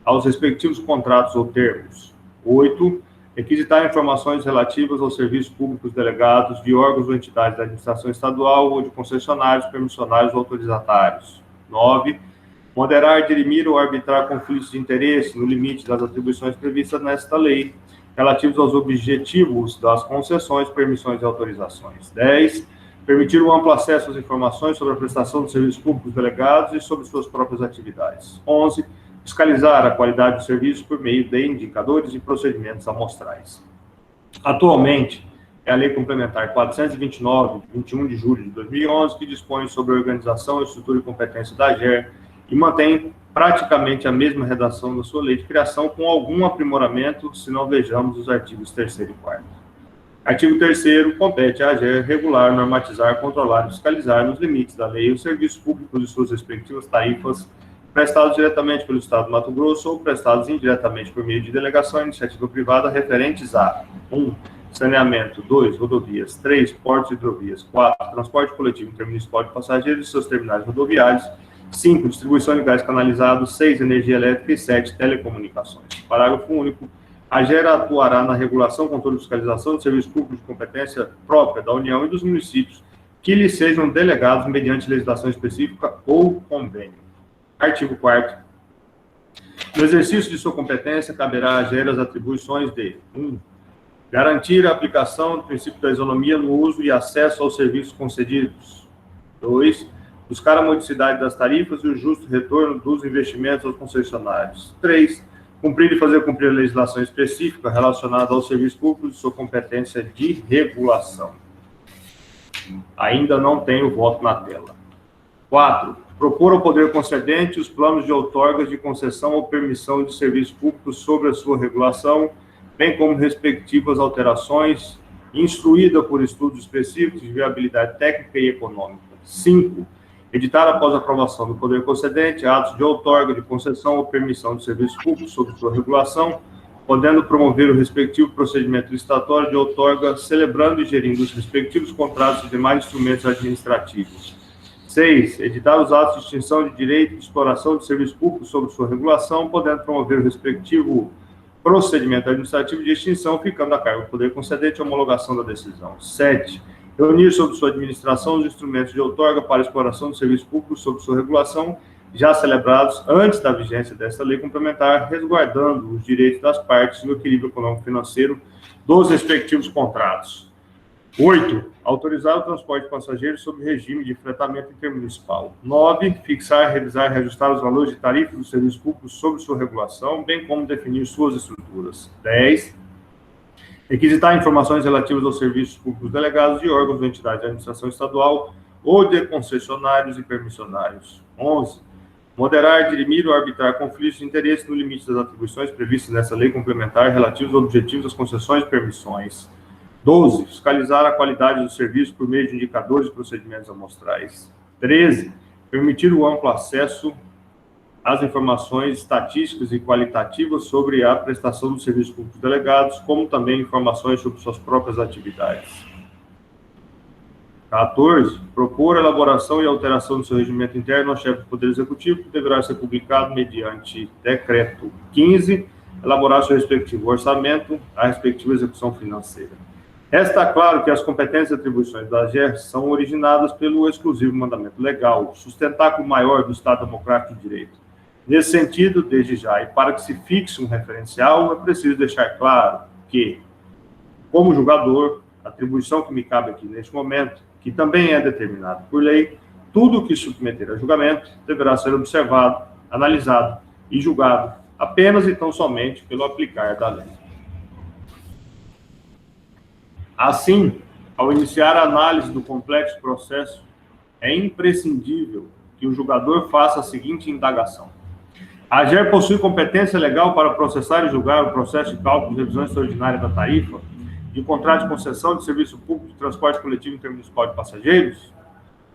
aos respectivos contratos ou termos. 8. Requisitar informações relativas aos serviços públicos delegados de órgãos ou entidades da administração estadual ou de concessionários, permissionários ou autorizatários. 9. Moderar, dirimir ou arbitrar conflitos de interesse no limite das atribuições previstas nesta lei, relativos aos objetivos das concessões, permissões e autorizações. 10. Permitir o amplo acesso às informações sobre a prestação dos serviços públicos delegados e sobre suas próprias atividades. 11. Fiscalizar a qualidade do serviço por meio de indicadores e procedimentos amostrais. Atualmente, é a Lei Complementar 429, de 21 de julho de 2011, que dispõe sobre a organização, estrutura e competência da AGER e mantém praticamente a mesma redação da sua lei de criação, com algum aprimoramento, se não vejamos os artigos 3º e 4º. Artigo 3º, compete à AGER regular, normatizar, controlar e fiscalizar, nos limites da lei, os serviços públicos e suas respectivas tarifas, prestados diretamente pelo Estado do Mato Grosso ou prestados indiretamente por meio de delegação e iniciativa privada referentes a 1. Saneamento, 2. Rodovias, 3. Portos e hidrovias, 4. Transporte coletivo intermunicipal de passageiros e seus terminais rodoviários, 5. Distribuição de gás canalizado, 6. Energia elétrica e 7. Telecomunicações. Parágrafo único. A AGER atuará na regulação, controle e fiscalização de serviços públicos de competência própria da União e dos municípios que lhes sejam delegados mediante legislação específica ou convênio. Artigo 4º. No exercício de sua competência, caberá à AGER as atribuições de 1. Garantir a aplicação do princípio da isonomia no uso e acesso aos serviços concedidos. 2. Buscar a modicidade das tarifas e o justo retorno dos investimentos aos concessionários. 3. Cumprir e fazer cumprir a legislação específica relacionada aos serviços públicos de sua competência de regulação. Ainda não tem o voto na tela. 4. Propor ao poder concedente os planos de outorgas de concessão ou permissão de serviços públicos sobre a sua regulação, bem como respectivas alterações, instruída por estudos específicos de viabilidade técnica e econômica. 5. Editar após aprovação do poder concedente atos de outorga de concessão ou permissão de serviços públicos sobre sua regulação, podendo promover o respectivo procedimento licitatório de outorga, celebrando e gerindo os respectivos contratos e demais instrumentos administrativos. 6. Editar os atos de extinção de direito de exploração de serviços públicos sobre sua regulação, podendo promover o respectivo procedimento administrativo de extinção, ficando a cargo do poder concedente a homologação da decisão. 7. Reunir sob sua administração os instrumentos de outorga para exploração de serviços públicos sob sua regulação, já celebrados antes da vigência desta lei complementar, resguardando os direitos das partes e o equilíbrio econômico-financeiro dos respectivos contratos. 8. Autorizar o transporte de passageiros sob regime de fretamento intermunicipal. 9. Fixar, revisar e reajustar os valores de tarifas dos serviços públicos sob sua regulação, bem como definir suas estruturas. 10. Requisitar informações relativas aos serviços públicos delegados de órgãos ou entidades de administração estadual ou de concessionários e permissionários. 11. Moderar, dirimir ou arbitrar conflitos de interesse no limite das atribuições previstas nessa lei complementar relativos aos objetivos das concessões e permissões. 12. Fiscalizar a qualidade do serviço por meio de indicadores e procedimentos amostrais. 13. Permitir o amplo acesso às informações estatísticas e qualitativas sobre a prestação dos serviços públicos delegados, como também informações sobre suas próprias atividades. 14. Propor a elaboração e alteração do seu regimento interno ao chefe do Poder Executivo, que deverá ser publicado mediante decreto. 15. Elaborar seu respectivo orçamento, a respectiva execução financeira. Resta claro que as competências e atribuições da AGER são originadas pelo exclusivo mandamento legal, sustentáculo maior do Estado Democrático de Direito. Nesse sentido, desde já, e para que se fixe um referencial, é preciso deixar claro que, como julgador, a atribuição que me cabe aqui neste momento, que também é determinada por lei, tudo que submeter a julgamento deverá ser observado, analisado e julgado apenas e tão somente pelo aplicar da lei. Assim, ao iniciar a análise do complexo processo, é imprescindível que o julgador faça a seguinte indagação. A AGER possui competência legal para processar e julgar o processo de cálculo de revisão extraordinária da tarifa de contrato de concessão de serviço público de transporte coletivo intermunicipal de passageiros?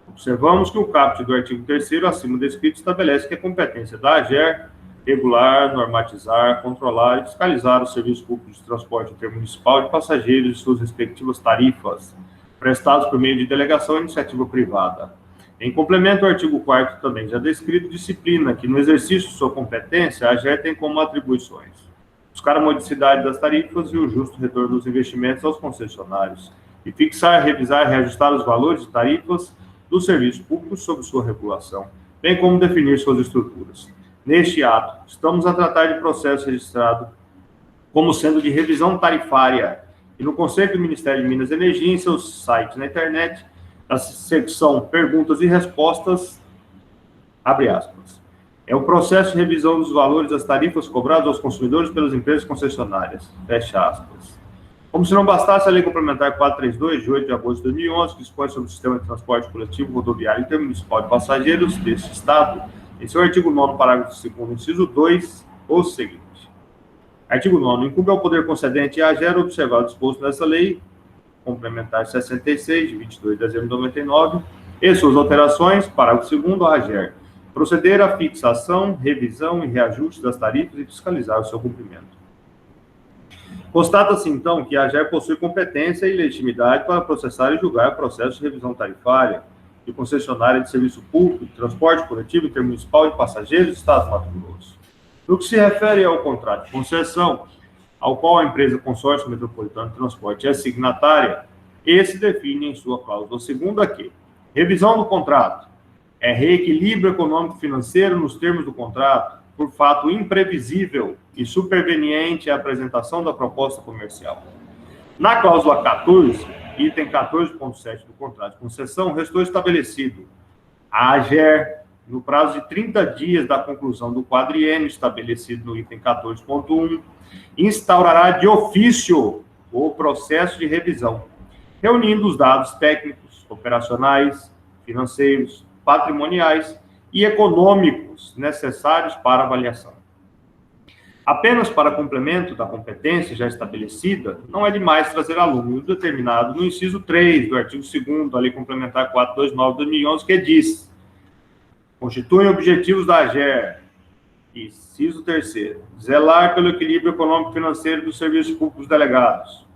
Observamos que o caput do artigo 3º acima descrito estabelece que a competência da AGER regular, normatizar, controlar e fiscalizar os serviços públicos de transporte intermunicipal de passageiros e suas respectivas tarifas, prestados por meio de delegação e iniciativa privada. Em complemento, o artigo 4º também já descrito disciplina que, no exercício de sua competência, a AGER tem como atribuições buscar a modicidade das tarifas e o justo retorno dos investimentos aos concessionários, e fixar, revisar e reajustar os valores de tarifas dos serviços públicos sob sua regulação, bem como definir suas estruturas. Neste ato, estamos a tratar de processo registrado como sendo de revisão tarifária, e no conceito do Ministério de Minas e Energia, em seu site na internet, na secção Perguntas e Respostas, abre aspas, é o processo de revisão dos valores das tarifas cobradas aos consumidores pelas empresas concessionárias, fecha aspas. Como se não bastasse a Lei Complementar 432, de 8 de agosto de 2011, que dispõe sobre o sistema de transporte coletivo rodoviário intermunicipal de passageiros deste Estado, em seu artigo 9º, parágrafo 2º, inciso 2, o seguinte. Artigo 9º. Incumbe ao poder concedente e à AGER observar o disposto nessa lei, complementar 66, de 22 de dezembro de 99, e suas alterações, parágrafo 2º, a AGER. Proceder à fixação, revisão e reajuste das tarifas e fiscalizar o seu cumprimento. Constata-se, então, que a AGER possui competência e legitimidade para processar e julgar processo de revisão tarifária de concessionária de serviço público de transporte coletivo intermunicipal de passageiros do Estado do Mato Grosso. No que se refere ao contrato de concessão, ao qual a empresa Consórcio Metropolitano de Transporte é signatária, esse define em sua cláusula segunda que revisão do contrato é reequilíbrio econômico-financeiro nos termos do contrato, por fato imprevisível e superveniente à apresentação da proposta comercial. Na cláusula 14, item 14.7 do contrato de concessão, restou estabelecido: a AGER, no prazo de 30 dias da conclusão do quadriênio estabelecido no item 14.1, instaurará de ofício o processo de revisão, reunindo os dados técnicos, operacionais, financeiros, patrimoniais e econômicos necessários para avaliação. Apenas para complemento da competência já estabelecida, não é demais trazer a lume o determinado no inciso 3 do artigo 2º da Lei Complementar 429/2011, que diz: constituem objetivos da AGER, inciso 3º, zelar pelo equilíbrio econômico-financeiro dos serviços públicos delegados.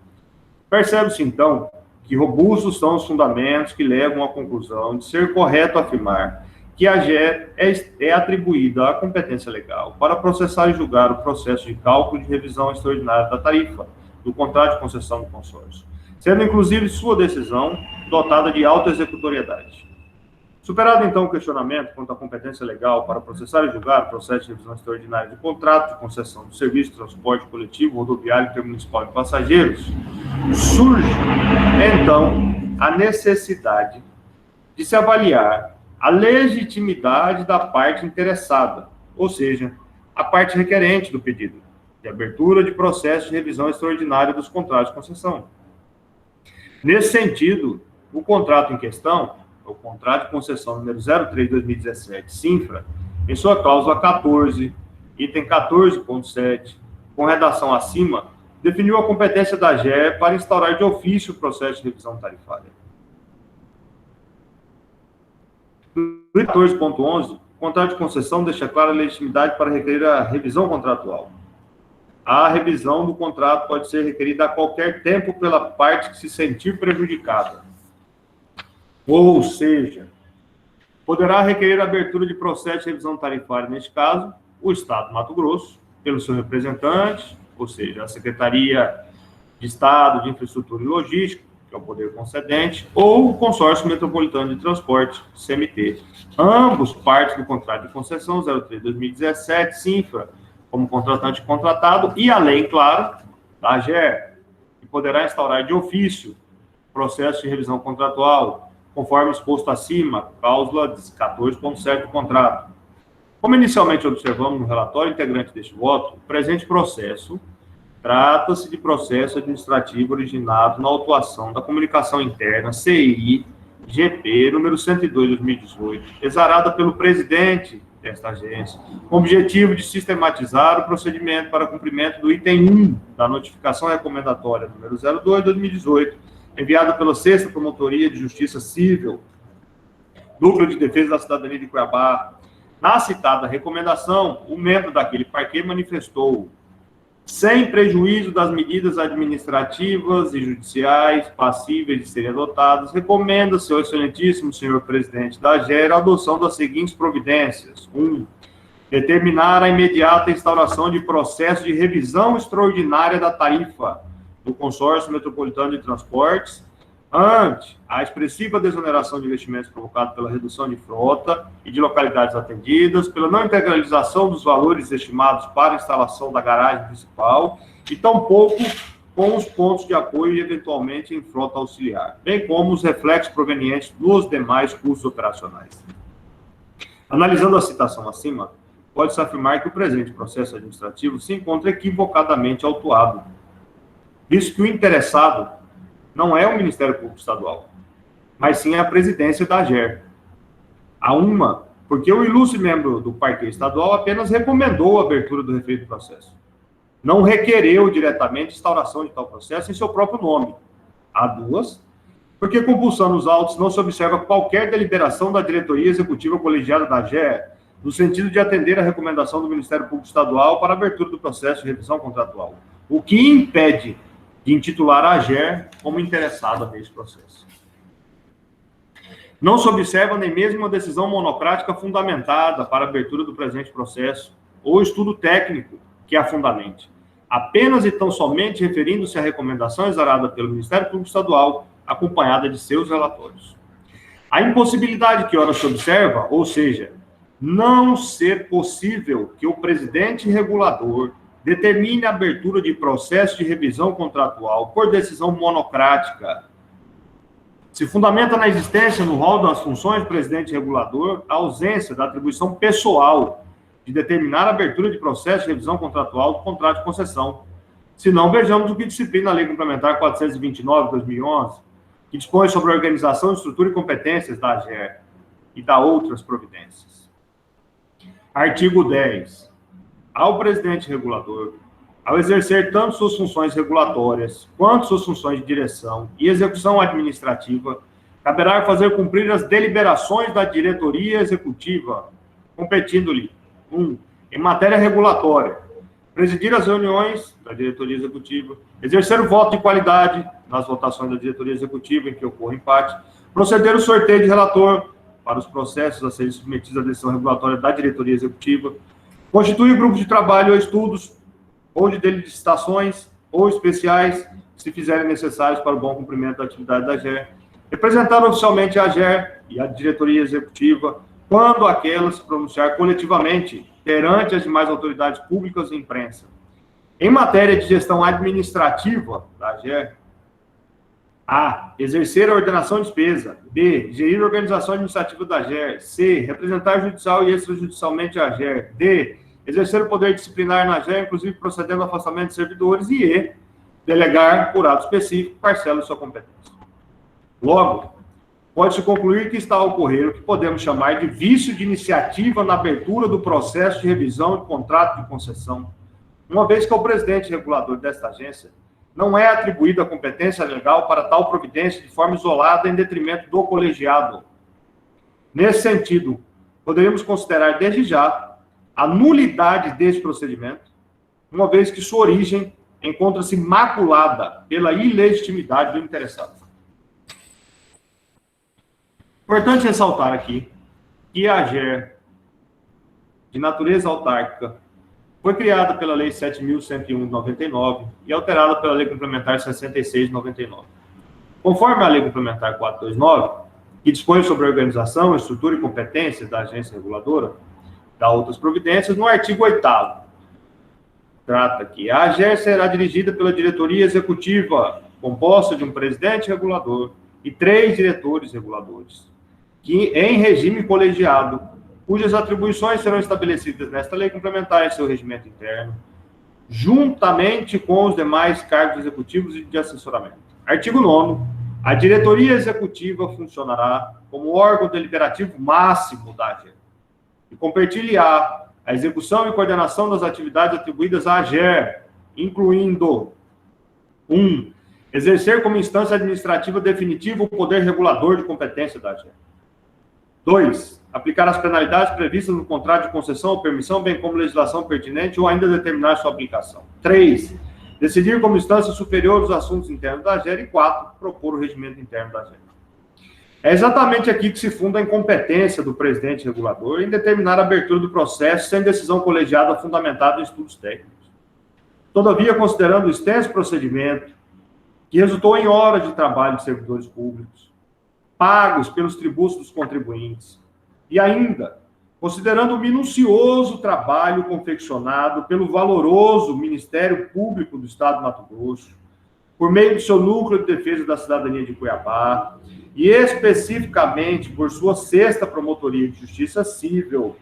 Percebe-se, então, que robustos são os fundamentos que levam à conclusão de ser correto afirmar que a AGER é atribuída à competência legal para processar e julgar o processo de cálculo de revisão extraordinária da tarifa do contrato de concessão do consórcio, sendo, inclusive, sua decisão dotada de auto-executoriedade. Superado, então, o questionamento quanto à competência legal para processar e julgar o processo de revisão extraordinária de contrato de concessão do serviço de transporte coletivo, rodoviário e intermunicipal de passageiros, surge, então, a necessidade de se avaliar a legitimidade da parte interessada, ou seja, a parte requerente do pedido, de abertura de processo de revisão extraordinária dos contratos de concessão. Nesse sentido, o contrato em questão, o contrato de concessão número 03/2017, Sinfra, em sua cláusula 14, item 14.7, com redação acima, definiu a competência da AGER para instaurar de ofício o processo de revisão tarifária. No 14.11, o contrato de concessão deixa clara a legitimidade para requerer a revisão contratual. A revisão do contrato pode ser requerida a qualquer tempo pela parte que se sentir prejudicada. Ou seja, poderá requerer a abertura de processo de revisão tarifária, neste caso, o Estado do Mato Grosso, pelo seu representante, ou seja, a Secretaria de Estado de Infraestrutura e Logística, que é o poder concedente, ou o Consórcio Metropolitano de Transporte, CMT. Ambos partes do contrato de concessão 03/2017, Sinfra, como contratante contratado, e além, claro, da AGER, que poderá instaurar de ofício processo de revisão contratual, conforme exposto acima, cláusula 14.7 do contrato. Como inicialmente observamos no relatório integrante deste voto, o presente processo trata-se de processo administrativo originado na autuação da Comunicação Interna, CI-GP, número 102/2018, exarada pelo presidente desta agência, com o objetivo de sistematizar o procedimento para cumprimento do item 1 da notificação recomendatória número 02/2018, enviada pela 6ª Promotoria de Justiça Civil, Núcleo de Defesa da Cidadania de Cuiabá. Na citada recomendação, o membro daquele parquê manifestou: sem prejuízo das medidas administrativas e judiciais passíveis de serem adotadas, recomenda-se ao excelentíssimo senhor presidente da AGER a adoção das seguintes providências. 1. Determinar a imediata instauração de processo de revisão extraordinária da tarifa do Consórcio Metropolitano de Transportes, ante a expressiva desoneração de investimentos provocada pela redução de frota e de localidades atendidas, pela não integralização dos valores estimados para a instalação da garagem principal e tampouco com os pontos de apoio e, eventualmente, em frota auxiliar, bem como os reflexos provenientes dos demais custos operacionais. Analisando a citação acima, pode-se afirmar que o presente processo administrativo se encontra equivocadamente autuado, visto que o interessado não é o Ministério Público Estadual, mas sim a presidência da AGER. Porque o ilustre membro do parquê estadual apenas recomendou a abertura do referido processo. Não requereu diretamente instauração de tal processo em seu próprio nome. Há 2, porque compulsando os autos não se observa qualquer deliberação da diretoria executiva colegiada da AGER, no sentido de atender a recomendação do Ministério Público Estadual para a abertura do processo de revisão contratual, o que impede de intitular a AGER como interessada nesse processo. Não se observa nem mesmo uma decisão monocrática fundamentada para a abertura do presente processo, ou estudo técnico que a fundamente, apenas e tão somente referindo-se à recomendação exarada pelo Ministério Público Estadual, acompanhada de seus relatórios. A impossibilidade que ora se observa, ou seja, não ser possível que o presidente regulador determine a abertura de processo de revisão contratual por decisão monocrática. Se fundamenta na existência, no rol das funções do presidente regulador, a ausência da atribuição pessoal de determinar a abertura de processo de revisão contratual do contrato de concessão. Se não, vejamos o que disciplina a Lei Complementar 429 de 2011, que dispõe sobre a organização, estrutura e competências da AGER e da outras providências. Artigo 10. Ao presidente regulador, ao exercer tanto suas funções regulatórias quanto suas funções de direção e execução administrativa, caberá fazer cumprir as deliberações da diretoria executiva, competindo-lhe: 1. Em matéria regulatória, presidir as reuniões da diretoria executiva, exercer o voto de qualidade nas votações da diretoria executiva em que ocorra empate, proceder o sorteio de relator para os processos a serem submetidos à decisão regulatória da diretoria executiva, constituir grupos de trabalho ou estudos, ou de licitações, ou especiais, se fizerem necessários para o bom cumprimento da atividade da AGER, representar oficialmente a AGER e a diretoria executiva, quando aquela se pronunciar coletivamente perante as demais autoridades públicas e imprensa. Em matéria de gestão administrativa da AGER, A. Exercer a ordenação de despesa. B. Gerir a organização administrativa da AGER. C. Representar judicial e extrajudicialmente a AGER. D. Exercer o poder disciplinar na AGER, inclusive procedendo ao afastamento de servidores. E E. Delegar, por ato específico, parcela de sua competência. Logo, pode-se concluir que está a ocorrer o que podemos chamar de vício de iniciativa na abertura do processo de revisão de contrato de concessão, uma vez que ao presidente regulador desta agência não é atribuída a competência legal para tal providência de forma isolada em detrimento do colegiado. Nesse sentido, poderíamos considerar desde já a nulidade desse procedimento, uma vez que sua origem encontra-se maculada pela ilegitimidade do interessado. Importante ressaltar aqui que a AGER, de natureza autárquica, foi criada pela Lei 7.101 de 99 e alterada pela Lei Complementar 66 de 99. Conforme a Lei Complementar 429, que dispõe sobre a organização, estrutura e competências da agência reguladora, da outras providências, no artigo 8º, trata que a AGER será dirigida pela diretoria executiva, composta de um presidente regulador e 3 diretores reguladores, que em regime colegiado, cujas atribuições serão estabelecidas nesta lei complementar em seu regimento interno, juntamente com os demais cargos executivos e de assessoramento. Artigo 9º. A diretoria executiva funcionará como órgão deliberativo máximo da AGER e competir-lhe-á a execução e coordenação das atividades atribuídas à AGER, incluindo 1. Exercer como instância administrativa definitiva o poder regulador de competência da AGER. 2. Aplicar as penalidades previstas no contrato de concessão ou permissão, bem como legislação pertinente, ou ainda determinar sua aplicação. 3. Decidir como instância superior os assuntos internos da AGER. E 4. Propor o regimento interno da AGER. É exatamente aqui que se funda a incompetência do presidente regulador em determinar a abertura do processo sem decisão colegiada fundamentada em estudos técnicos. Todavia, considerando o extenso procedimento, que resultou em horas de trabalho de servidores públicos, pagos pelos tributos dos contribuintes, e ainda, considerando o minucioso trabalho confeccionado pelo valoroso Ministério Público do Estado do Mato Grosso, por meio do seu Núcleo de Defesa da Cidadania de Cuiabá, e especificamente por sua 6ª Promotoria de Justiça Civil,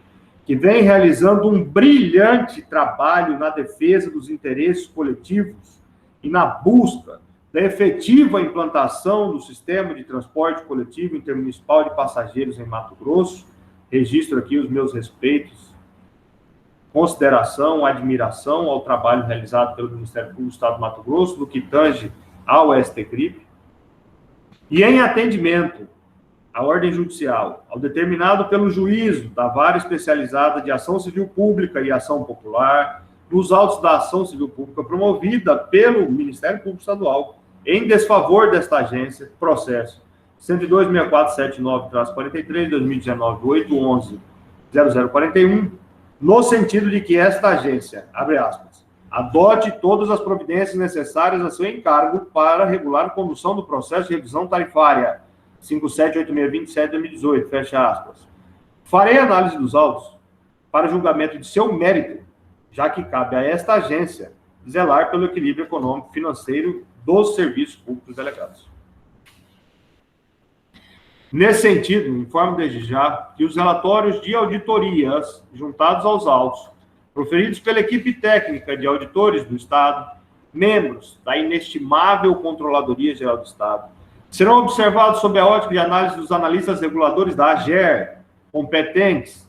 que vem realizando um brilhante trabalho na defesa dos interesses coletivos e na busca da efetiva implantação do sistema de transporte coletivo intermunicipal de passageiros em Mato Grosso. Registro aqui os meus respeitos, consideração, admiração ao trabalho realizado pelo Ministério Público do Estado do Mato Grosso, no que tange ao STCRIP, e em atendimento à ordem judicial, ao determinado pelo juízo da Vara Especializada de Ação Civil Pública e Ação Popular, nos autos da ação civil pública promovida pelo Ministério Público Estadual, em desfavor desta agência, processo 102.6479-43, 2019, 811-0041, no sentido de que esta agência, abre aspas, adote todas as providências necessárias a seu encargo para regular a condução do processo de revisão tarifária 578627-2018, fecha aspas, Farei análise dos autos para julgamento de seu mérito, já que cabe a esta agência zelar pelo equilíbrio econômico e financeiro dos serviços públicos delegados. Nesse sentido, informo desde já que os relatórios de auditorias juntados aos autos, proferidos pela equipe técnica de auditores do Estado, membros da inestimável Controladoria Geral do Estado, serão observados sob a ótica de análise dos analistas reguladores da AGER, competentes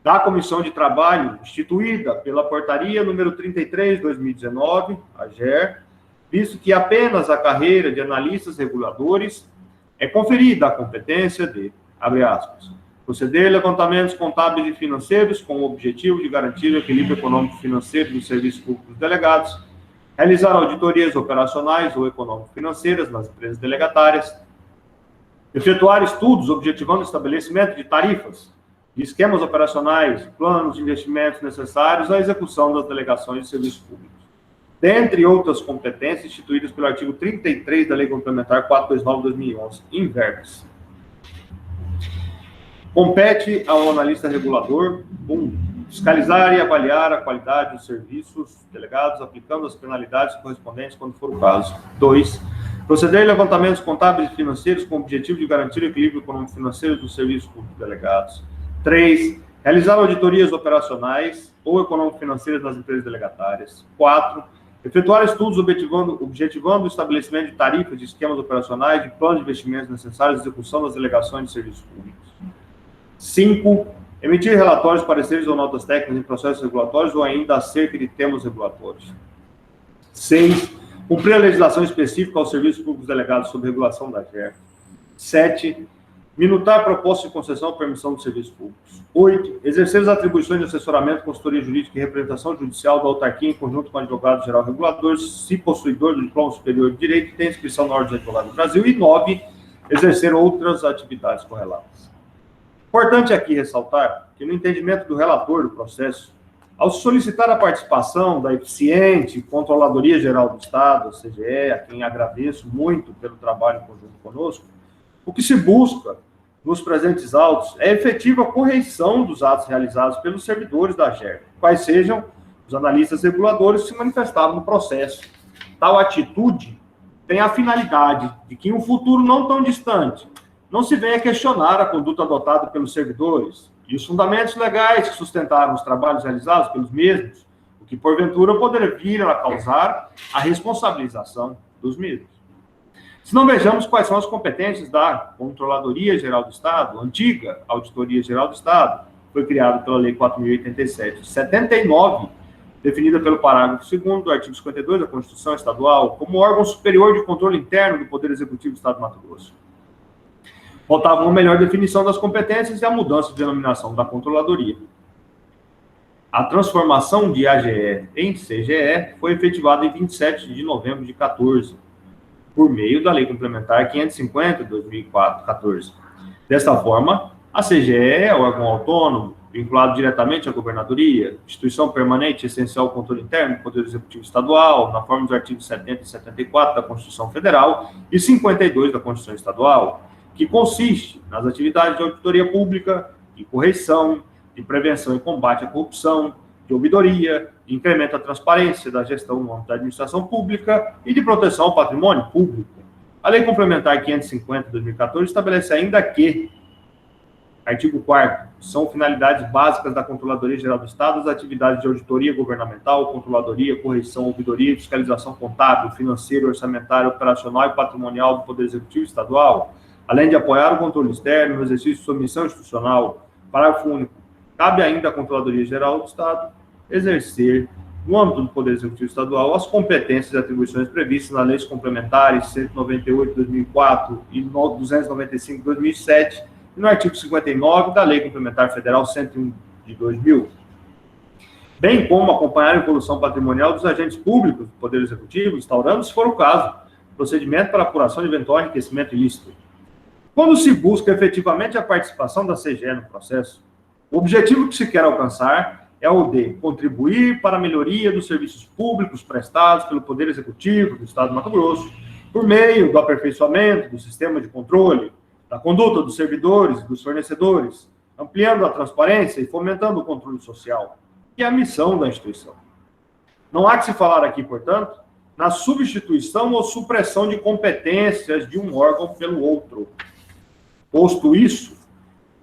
da Comissão de Trabalho, instituída pela Portaria número 33/2019, AGER, visto que apenas a carreira de analistas reguladores é conferida a competência de, abre aspas, proceder levantamentos contábeis e financeiros com o objetivo de garantir o equilíbrio econômico e financeiro dos serviços públicos delegados, realizar auditorias operacionais ou econômico-financeiras nas empresas delegatárias, efetuar estudos objetivando o estabelecimento de tarifas, de esquemas operacionais, planos de investimentos necessários à execução das delegações de serviços públicos, dentre outras competências instituídas pelo artigo 33 da Lei Complementar 429/2011, in verbis. Compete ao analista regulador, 1, fiscalizar e avaliar a qualidade dos serviços delegados, aplicando as penalidades correspondentes quando for o caso. 2, proceder a levantamentos contábeis e financeiros com o objetivo de garantir o equilíbrio econômico-financeiro dos serviços públicos delegados. 3, realizar auditorias operacionais ou econômico-financeiras nas empresas delegatárias. 4, efetuar estudos objetivando o estabelecimento de tarifas, de esquemas operacionais, de planos de investimentos necessários à execução das delegações de serviços públicos. 5, emitir relatórios, pareceres ou notas técnicas em processos regulatórios ou ainda acerca de temas regulatórios. 6, cumprir a legislação específica aos serviços públicos delegados sob regulação da AGER. 7, minutar proposta de concessão ou permissão de serviços públicos. 8, exercer as atribuições de assessoramento, consultoria jurídica e representação judicial da autarquia em conjunto com o advogado-geral regulador, se possuidor do diploma superior de direito e tem inscrição na Ordem dos Advogados do Brasil. E 9, exercer outras atividades correlatas. Importante aqui ressaltar que no entendimento do relator do processo, ao solicitar a participação da eficiente Controladoria Geral do Estado, a CGE, a quem agradeço muito pelo trabalho em conjunto conosco, o que se busca nos presentes autos é a efetiva correção dos atos realizados pelos servidores da AGER, quais sejam os analistas reguladores que se manifestaram no processo. Tal atitude tem a finalidade de que em um futuro não tão distante não se venha questionar a conduta adotada pelos servidores e os fundamentos legais que sustentaram os trabalhos realizados pelos mesmos, o que porventura poderia vir a causar a responsabilização dos mesmos. Se não vejamos quais são as competências da Controladoria Geral do Estado, antiga Auditoria Geral do Estado, foi criada pela Lei 4.087 de 79, definida pelo parágrafo 2º do artigo 52 da Constituição Estadual, como órgão superior de controle interno do Poder Executivo do Estado do Mato Grosso. Faltava uma melhor definição das competências e a mudança de denominação da Controladoria. A transformação de AGE em CGE foi efetivada em 27 de novembro de 2014, por meio da Lei Complementar 550 de 2014. Desta forma, a CGE é o órgão autônomo, vinculado diretamente à governadoria, instituição permanente e essencial ao controle interno do Poder Executivo Estadual, na forma dos artigos 70 e 74 da Constituição Federal e 52 da Constituição Estadual, que consiste nas atividades de auditoria pública, de correção, de prevenção e combate à corrupção, de ouvidoria, de incremento da transparência da gestão no âmbito da administração pública e de proteção ao patrimônio público. A Lei Complementar 550 de 2014 estabelece ainda que, artigo 4º, são finalidades básicas da Controladoria Geral do Estado as atividades de auditoria governamental, controladoria, correção, ouvidoria, fiscalização contábil, financeira, orçamentária, operacional e patrimonial do Poder Executivo Estadual, além de apoiar o controle externo no exercício de sua missão institucional. Parágrafo único. Cabe ainda à Controladoria Geral do Estado exercer, no âmbito do Poder Executivo Estadual, as competências e atribuições previstas nas leis complementares 198 de 2004 e 295 de 2007 e no artigo 59 da Lei Complementar Federal 101 de 2000, bem como acompanhar a evolução patrimonial dos agentes públicos do Poder Executivo, instaurando, se for o caso, procedimento para apuração de eventual enriquecimento ilícito. Quando se busca efetivamente a participação da CGE no processo, o objetivo que se quer alcançar é o de contribuir para a melhoria dos serviços públicos prestados pelo Poder Executivo do Estado do Mato Grosso, por meio do aperfeiçoamento do sistema de controle, da conduta dos servidores e dos fornecedores, ampliando a transparência e fomentando o controle social, que é a missão da instituição. Não há que se falar aqui, portanto, na substituição ou supressão de competências de um órgão pelo outro. Posto isso,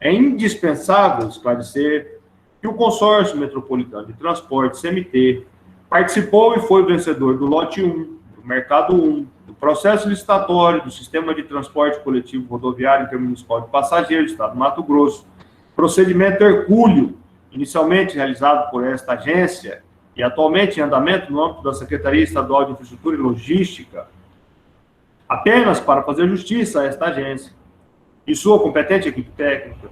é indispensável esclarecer que o Consórcio Metropolitano de Transporte, CMT, participou e foi vencedor do lote 1, do mercado 1, do processo licitatório do Sistema de Transporte Coletivo Rodoviário Intermunicipal de Passageiros do Estado do Mato Grosso, procedimento hercúleo, inicialmente realizado por esta agência e atualmente em andamento no âmbito da Secretaria Estadual de Infraestrutura e Logística, apenas para fazer justiça a esta agência e sua competente equipe técnica.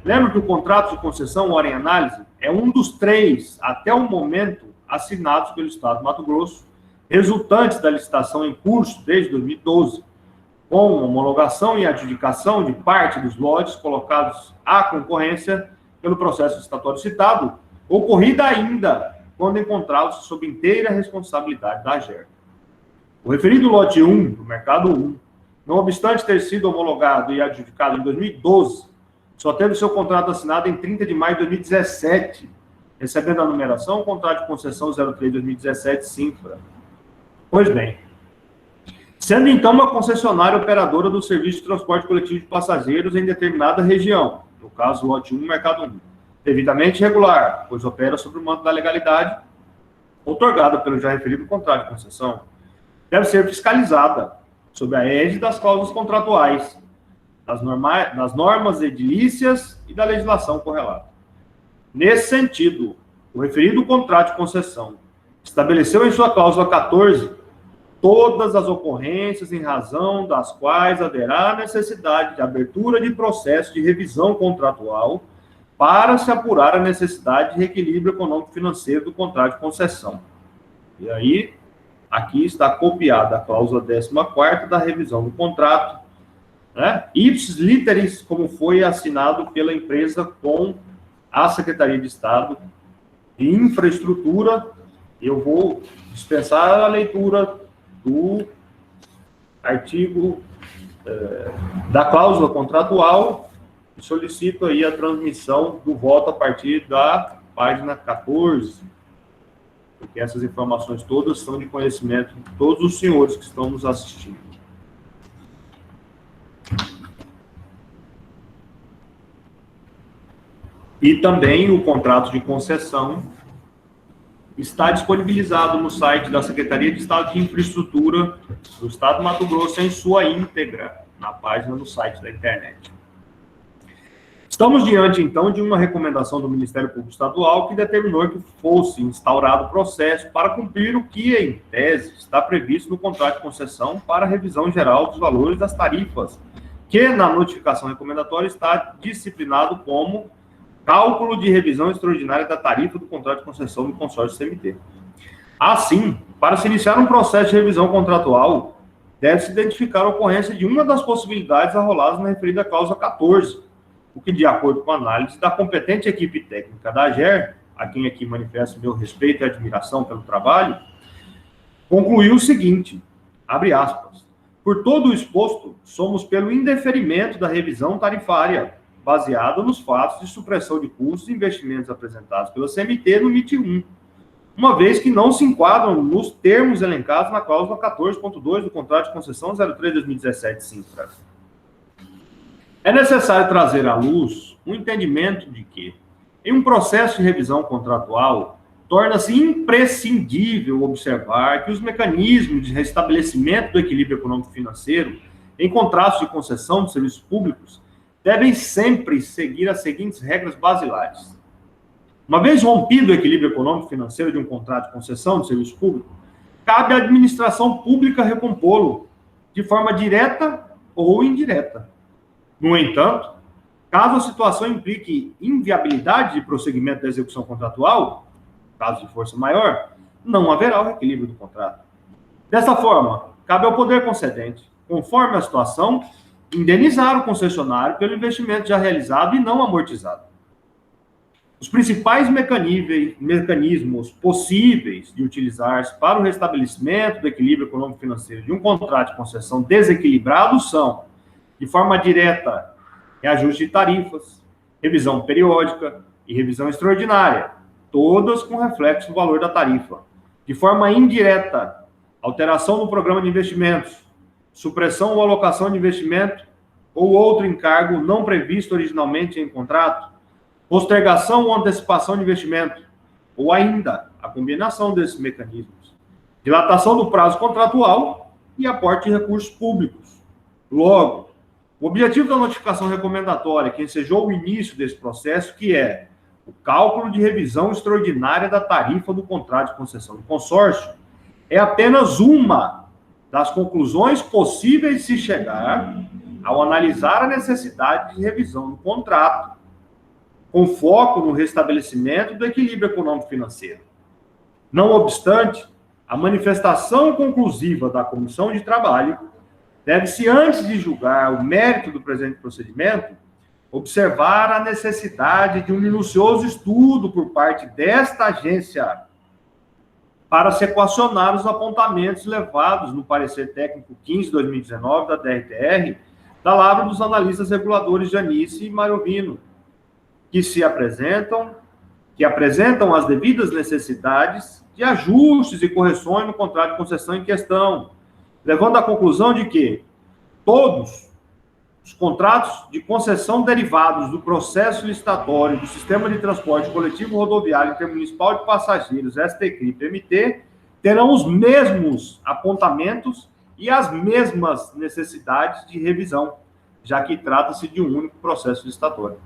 Lembro que o contrato de concessão hora em análise é um dos 3, até o momento, assinados pelo Estado do Mato Grosso, resultantes da licitação em curso desde 2012, com homologação e adjudicação de parte dos lotes colocados à concorrência pelo processo licitatório citado, ocorrida ainda quando encontrados sob inteira responsabilidade da AGER. O referido lote 1, do mercado 1, não obstante ter sido homologado e adjudicado em 2012, só teve seu contrato assinado em 30 de maio de 2017, recebendo a numeração o contrato de concessão 03-2017 Sinfra. Pois bem, sendo então uma concessionária operadora do serviço de transporte coletivo de passageiros em determinada região, no caso lote 1, mercado 1, devidamente regular, pois opera sob o manto da legalidade, outorgada pelo já referido contrato de concessão, deve ser fiscalizada sob a égide das cláusulas contratuais, das normas edilícias e da legislação correlata. Nesse sentido, o referido contrato de concessão estabeleceu em sua cláusula 14 todas as ocorrências em razão das quais haverá necessidade de abertura de processo de revisão contratual para se apurar a necessidade de reequilíbrio econômico-financeiro do contrato de concessão. E aí, aqui está copiada a cláusula 14ª da revisão do contrato, né? Ipsis literis, como foi assinado pela empresa com a Secretaria de Estado de Infraestrutura. Eu vou dispensar a leitura do artigo da cláusula contratual e solicito aí a transmissão do voto a partir da página 14, porque essas informações todas são de conhecimento de todos os senhores que estão nos assistindo. E também o contrato de concessão está disponibilizado no site da Secretaria de Estado de Infraestrutura do Estado do Mato Grosso em sua íntegra, na página do site da internet. Estamos diante, então, de uma recomendação do Ministério Público Estadual que determinou que fosse instaurado o processo para cumprir o que, em tese, está previsto no contrato de concessão para a revisão geral dos valores das tarifas, que na notificação recomendatória está disciplinado como cálculo de revisão extraordinária da tarifa do contrato de concessão do consórcio CMT. Assim, para se iniciar um processo de revisão contratual, deve-se identificar a ocorrência de uma das possibilidades arroladas na referida cláusula 14, o que, de acordo com a análise da competente equipe técnica da AGER, a quem aqui manifesto meu respeito e admiração pelo trabalho, concluiu o seguinte, abre aspas, por todo o exposto, somos pelo indeferimento da revisão tarifária, baseada nos fatos de supressão de custos e investimentos apresentados pela CMT no MIT 1, uma vez que não se enquadram nos termos elencados na cláusula 14.2 do contrato de concessão 03-2017 Sinfra. É necessário trazer à luz o entendimento de que, em um processo de revisão contratual, torna-se imprescindível observar que os mecanismos de restabelecimento do equilíbrio econômico-financeiro em contratos de concessão de serviços públicos devem sempre seguir as seguintes regras basilares. Uma vez rompido o equilíbrio econômico-financeiro de um contrato de concessão de serviço público, cabe à administração pública recompô-lo de forma direta ou indireta. No entanto, caso a situação implique inviabilidade de prosseguimento da execução contratual, caso de força maior, não haverá o reequilíbrio do contrato. Dessa forma, cabe ao poder concedente, conforme a situação, indenizar o concessionário pelo investimento já realizado e não amortizado. Os principais mecanismos possíveis de utilizar-se para o restabelecimento do equilíbrio econômico-financeiro de um contrato de concessão desequilibrado são, de forma direta, reajuste de tarifas, revisão periódica e revisão extraordinária, todas com reflexo no valor da tarifa. De forma indireta, alteração no programa de investimentos, supressão ou alocação de investimento ou outro encargo não previsto originalmente em contrato, postergação ou antecipação de investimento, ou ainda a combinação desses mecanismos, dilatação do prazo contratual e aporte de recursos públicos. Logo, o objetivo da notificação recomendatória, que ensejou o início desse processo, que é o cálculo de revisão extraordinária da tarifa do contrato de concessão do consórcio, é apenas uma das conclusões possíveis de se chegar ao analisar a necessidade de revisão do contrato, com foco no restabelecimento do equilíbrio econômico-financeiro. Não obstante, a manifestação conclusiva da Comissão de Trabalho deve-se, antes de julgar o mérito do presente procedimento, observar a necessidade de um minucioso estudo por parte desta agência para se equacionar os apontamentos levados no parecer técnico 15/2019 da DRTR, da lavra dos analistas reguladores Janice e Mariovino, que apresentam as devidas necessidades de ajustes e correções no contrato de concessão em questão, levando à conclusão de que todos os contratos de concessão derivados do processo licitatório do Sistema de Transporte Coletivo Rodoviário Intermunicipal de Passageiros, STCRIP-MT, terão os mesmos apontamentos e as mesmas necessidades de revisão, já que trata-se de um único processo licitatório.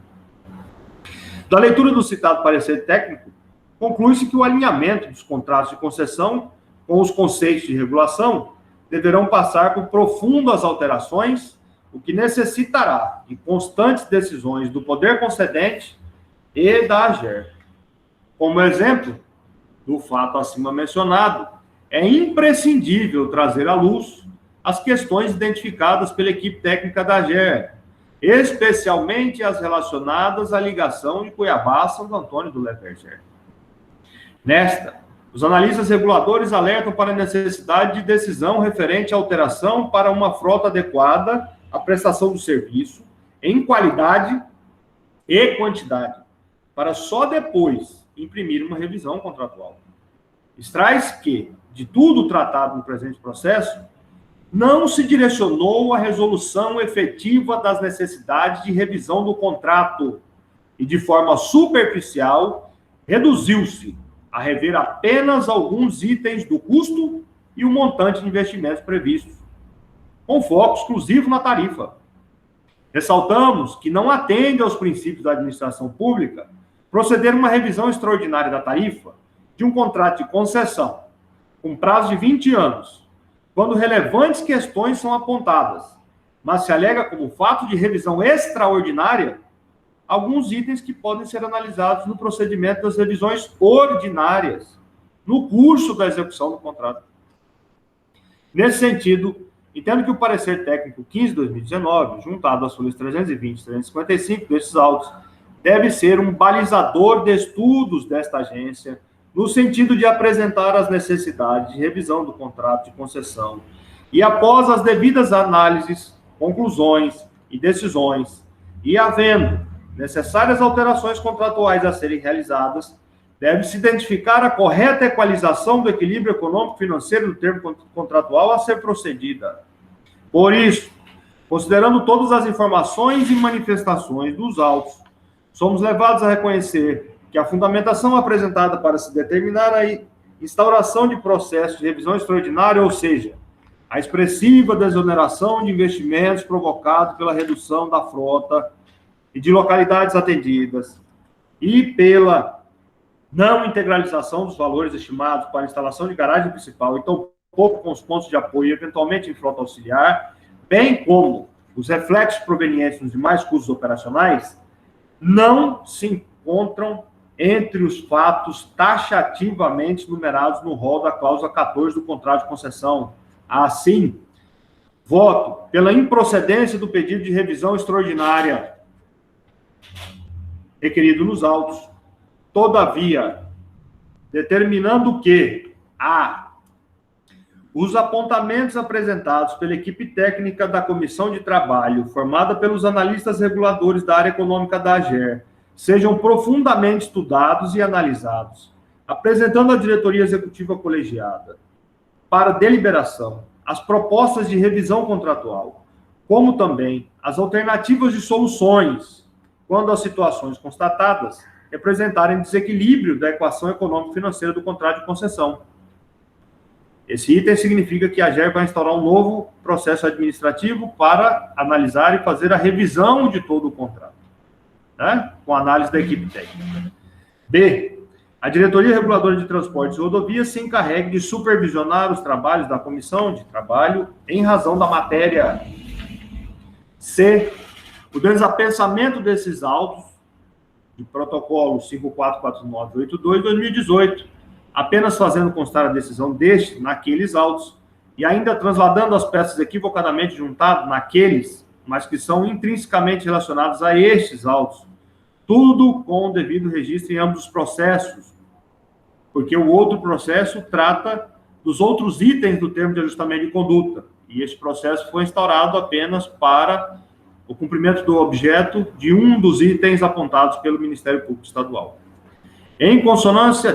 Da leitura do citado parecer técnico, conclui-se que o alinhamento dos contratos de concessão com os conceitos de regulação deverão passar por profundas alterações, o que necessitará de constantes decisões do poder concedente e da AGER. Como exemplo do fato acima mencionado, é imprescindível trazer à luz as questões identificadas pela equipe técnica da AGER, especialmente as relacionadas à ligação de Cuiabá a Santo Antônio do Leverger. Nesta, os analistas reguladores alertam para a necessidade de decisão referente à alteração para uma frota adequada à prestação do serviço, em qualidade e quantidade, para só depois imprimir uma revisão contratual. Extrai-se que, de tudo tratado no presente processo, não se direcionou à resolução efetiva das necessidades de revisão do contrato e, de forma superficial, reduziu-se a rever apenas alguns itens do custo e o montante de investimentos previstos, com foco exclusivo na tarifa. Ressaltamos que não atende aos princípios da administração pública proceder uma revisão extraordinária da tarifa de um contrato de concessão com prazo de 20 anos, quando relevantes questões são apontadas, mas se alega como fato de revisão extraordinária alguns itens que podem ser analisados no procedimento das revisões ordinárias, no curso da execução do contrato. Nesse sentido, entendo que o parecer técnico 15/2019, juntado às folhas 320 e 355 destes autos, deve ser um balizador de estudos desta agência, no sentido de apresentar as necessidades de revisão do contrato de concessão e, após as devidas análises, conclusões e decisões, e havendo necessárias alterações contratuais a serem realizadas, deve-se identificar a correta equalização do equilíbrio econômico-financeiro do termo contratual a ser procedida. Por isso, considerando todas as informações e manifestações dos autos, somos levados a reconhecer que a fundamentação apresentada para se determinar a instauração de processo de revisão extraordinária, ou seja, a expressiva desoneração de investimentos provocado pela redução da frota e de localidades atendidas, e pela não integralização dos valores estimados para a instalação de garagem principal, e tampouco com os pontos de apoio, eventualmente em frota auxiliar, bem como os reflexos provenientes dos demais custos operacionais, não se encontram entre os fatos taxativamente numerados no rol da cláusula 14 do contrato de concessão. Assim, voto pela improcedência do pedido de revisão extraordinária requerido nos autos. Todavia, determinando que a os apontamentos apresentados pela equipe técnica da Comissão de Trabalho, formada pelos analistas reguladores da área econômica da AGER, sejam profundamente estudados e analisados, apresentando à diretoria executiva colegiada, para deliberação, as propostas de revisão contratual, como também as alternativas de soluções, quando as situações constatadas representarem desequilíbrio da equação econômico-financeira do contrato de concessão. Esse item significa que a AGER vai instaurar um novo processo administrativo para analisar e fazer a revisão de todo o contrato, né? Com análise da equipe técnica. B. A Diretoria Reguladora de Transportes e Rodovias se encarregue de supervisionar os trabalhos da Comissão de Trabalho em razão da matéria. C. O desapensamento desses autos de protocolo 544982-2018, apenas fazendo constar a decisão deste naqueles autos e ainda transladando as peças equivocadamente juntadas naqueles, mas que são intrinsecamente relacionados a estes autos, tudo com o devido registro em ambos os processos, porque o outro processo trata dos outros itens do termo de ajustamento de conduta, e este processo foi instaurado apenas para o cumprimento do objeto de um dos itens apontados pelo Ministério Público Estadual. Em consonância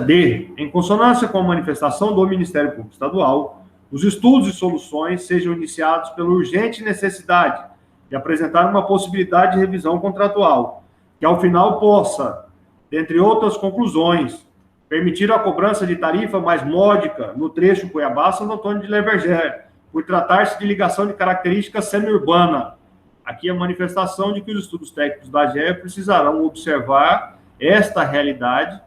com a manifestação do Ministério Público Estadual, os estudos e soluções sejam iniciados pela urgente necessidade de apresentar uma possibilidade de revisão contratual, que ao final possa, dentre outras conclusões, permitir a cobrança de tarifa mais módica no trecho Cuiabá-Santo Antônio de Leverger, por tratar-se de ligação de característica semi-urbana. Aqui a manifestação de que os estudos técnicos da AGER precisarão observar esta realidade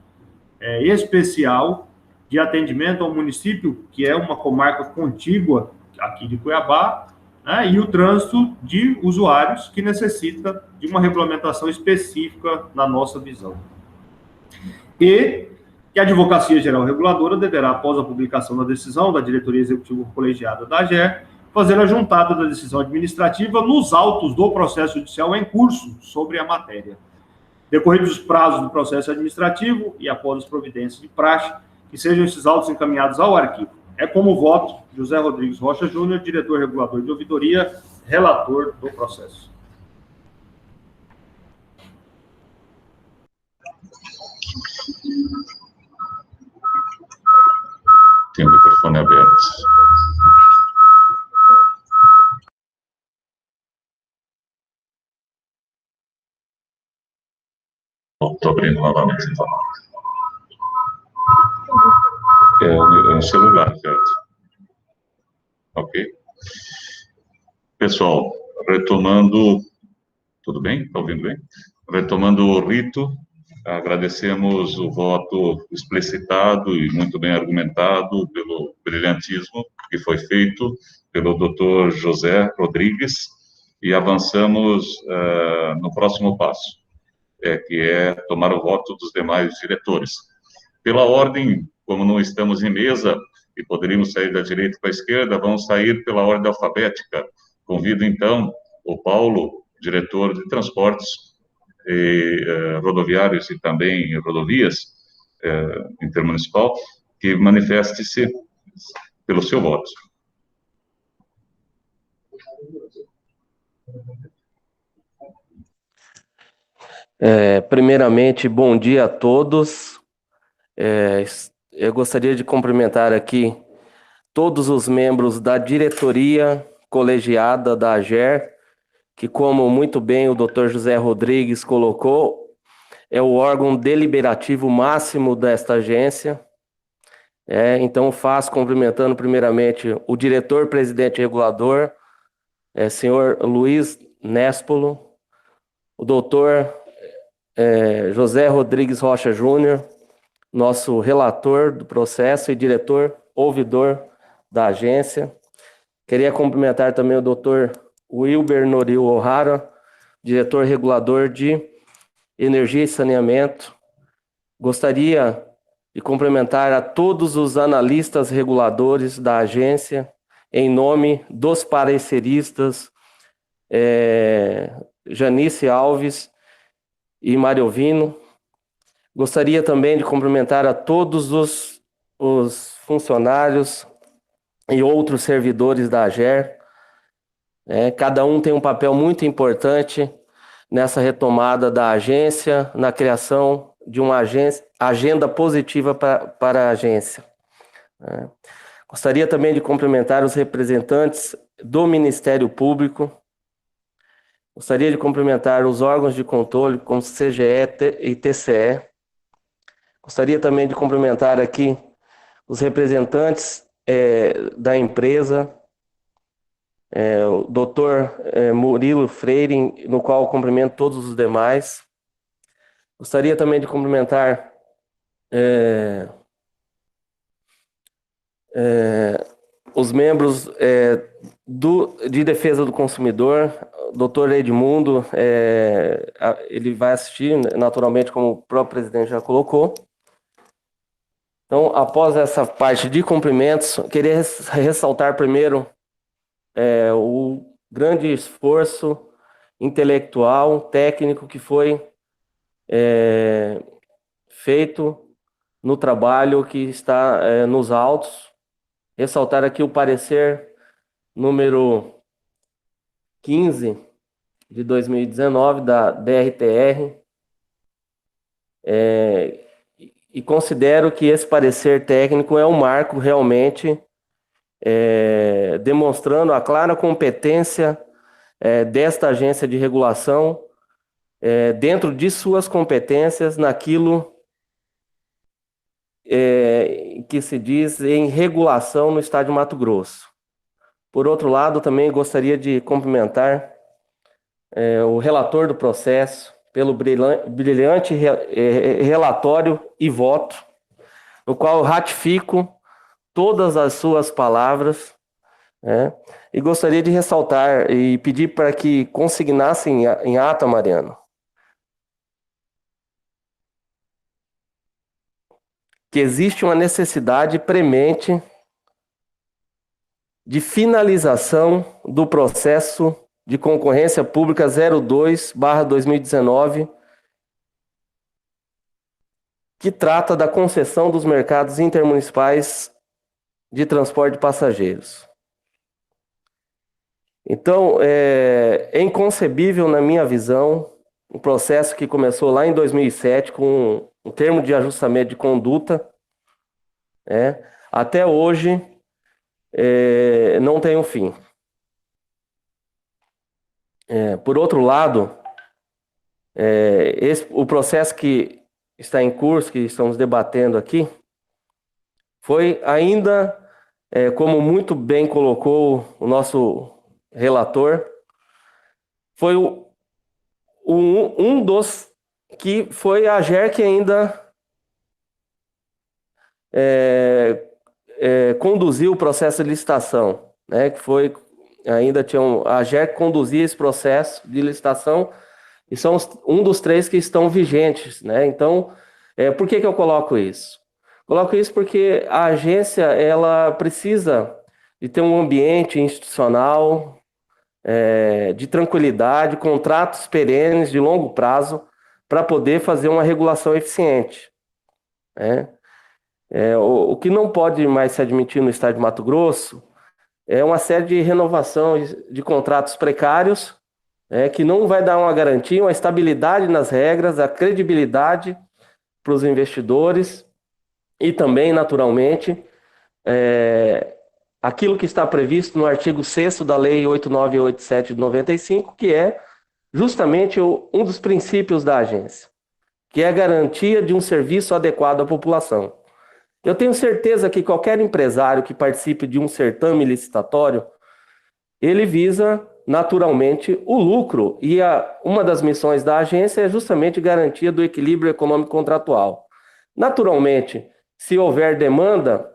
especial de atendimento ao município, que é uma comarca contígua aqui de Cuiabá, né, e o trânsito de usuários que necessita de uma regulamentação específica na nossa visão. E que a Advocacia Geral Reguladora deverá, após a publicação da decisão da Diretoria Executiva Colegiada da AGER, fazer a juntada da decisão administrativa nos autos do processo judicial em curso sobre a matéria. Decorridos os prazos do processo administrativo e após as providências de praxe, que sejam esses autos encaminhados ao arquivo. É como voto José Rodrigues Rocha Júnior, diretor regulador de ouvidoria, relator do processo. Tem o microfone aberto. Estou abrindo novamente, então. É um celular, certo? Ok. Pessoal, retomando... Tudo bem? Está ouvindo bem? Retomando o rito, agradecemos o voto explicitado e muito bem argumentado pelo brilhantismo que foi feito pelo Dr. José Rodrigues e avançamos no próximo passo, que é tomar o voto dos demais diretores. Pela ordem, como não estamos em mesa e poderíamos sair da direita para a esquerda, vamos sair pela ordem alfabética. Convido, então, o Paulo, diretor de transportes e rodoviários e também rodovias intermunicipal, que manifeste-se pelo seu voto. Primeiramente, bom dia a todos. Eu gostaria de cumprimentar aqui todos os membros da diretoria colegiada da AGER, que, como muito bem o Dr. José Rodrigues colocou, é o órgão deliberativo máximo desta agência. Então, faço cumprimentando primeiramente o diretor-presidente regulador, senhor Luiz Nespolo, o doutor José Rodrigues Rocha Júnior, nosso relator do processo e diretor ouvidor da agência. Queria cumprimentar também o doutor Wilber Noril O'Hara, diretor regulador de Energia e Saneamento. Gostaria de cumprimentar a todos os analistas reguladores da agência, em nome dos pareceristas Janice Alves e Mário Vino. Gostaria também de cumprimentar a todos os funcionários e outros servidores da AGER. Cada um tem um papel muito importante nessa retomada da agência, na criação de uma agenda positiva para a agência. Gostaria também de cumprimentar os representantes do Ministério Público. Gostaria de cumprimentar os órgãos de controle, como CGE e TCE. Gostaria também de cumprimentar aqui os representantes da empresa, o doutor Murilo Freire, no qual eu cumprimento todos os demais. Gostaria também de cumprimentar os membros de defesa do consumidor, o doutor Edmundo, ele vai assistir, naturalmente, como o próprio presidente já colocou. Então, após essa parte de cumprimentos, eu queria ressaltar primeiro o grande esforço intelectual, técnico que foi feito no trabalho que está nos autos. Ressaltar aqui o parecer número 15 de 2019 da DRTR, e considero que esse parecer técnico é um marco realmente demonstrando a clara competência desta agência de regulação dentro de suas competências naquilo que se diz em regulação no estado de Mato Grosso. Por outro lado, também gostaria de cumprimentar o relator do processo pelo brilhante relatório e voto, no qual eu ratifico todas as suas palavras, e gostaria de ressaltar e pedir para que consignassem em ata, Mariano, que existe uma necessidade premente de finalização do processo de concorrência pública 02/2019, que trata da concessão dos mercados intermunicipais de transporte de passageiros. Então, é inconcebível, na minha visão, um processo que começou lá em 2007 com um termo de ajustamento de conduta, até hoje não tem um fim. Por outro lado, o processo que está em curso, que estamos debatendo aqui, foi ainda, como muito bem colocou o nosso relator, foi um dos que foi a AGER que ainda conduziu o processo de licitação, que foi, ainda tinha a AGER que conduzia esse processo de licitação, e são um dos 3 que estão vigentes, Então, por que eu coloco isso? Coloco isso porque a agência, ela precisa de ter um ambiente institucional, de tranquilidade, contratos perenes de longo prazo, para poder fazer uma regulação eficiente. O que não pode mais se admitir no estado de Mato Grosso é uma série de renovação de contratos precários, que não vai dar uma garantia, uma estabilidade nas regras, a credibilidade para os investidores e também, naturalmente, aquilo que está previsto no artigo 6º da Lei 8987 de 95, que é justamente um dos princípios da agência, que é a garantia de um serviço adequado à população. Eu tenho certeza que qualquer empresário que participe de um certame licitatório, ele visa, naturalmente, o lucro, e uma das missões da agência é justamente garantia do equilíbrio econômico contratual. Naturalmente, se houver demanda,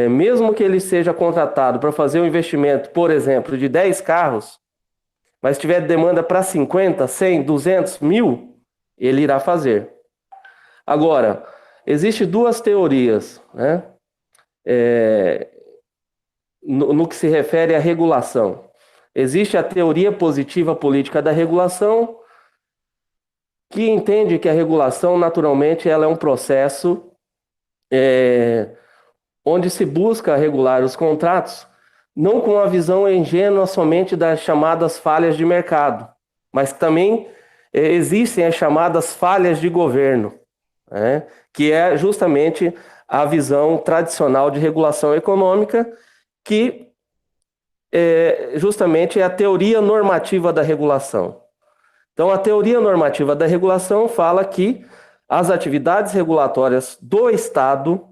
mesmo que ele seja contratado para fazer um investimento, por exemplo, de 10 carros, mas tiver demanda para 50, 100, 200, 1000, ele irá fazer. Agora, existem 2 teorias, no que se refere à regulação. Existe a teoria positiva política da regulação, que entende que a regulação, naturalmente, ela é um processo onde se busca regular os contratos, não com a visão ingênua somente das chamadas falhas de mercado, mas também existem as chamadas falhas de governo, né? Que é justamente a visão tradicional de regulação econômica, que justamente é a teoria normativa da regulação. Então, a teoria normativa da regulação fala que as atividades regulatórias do Estado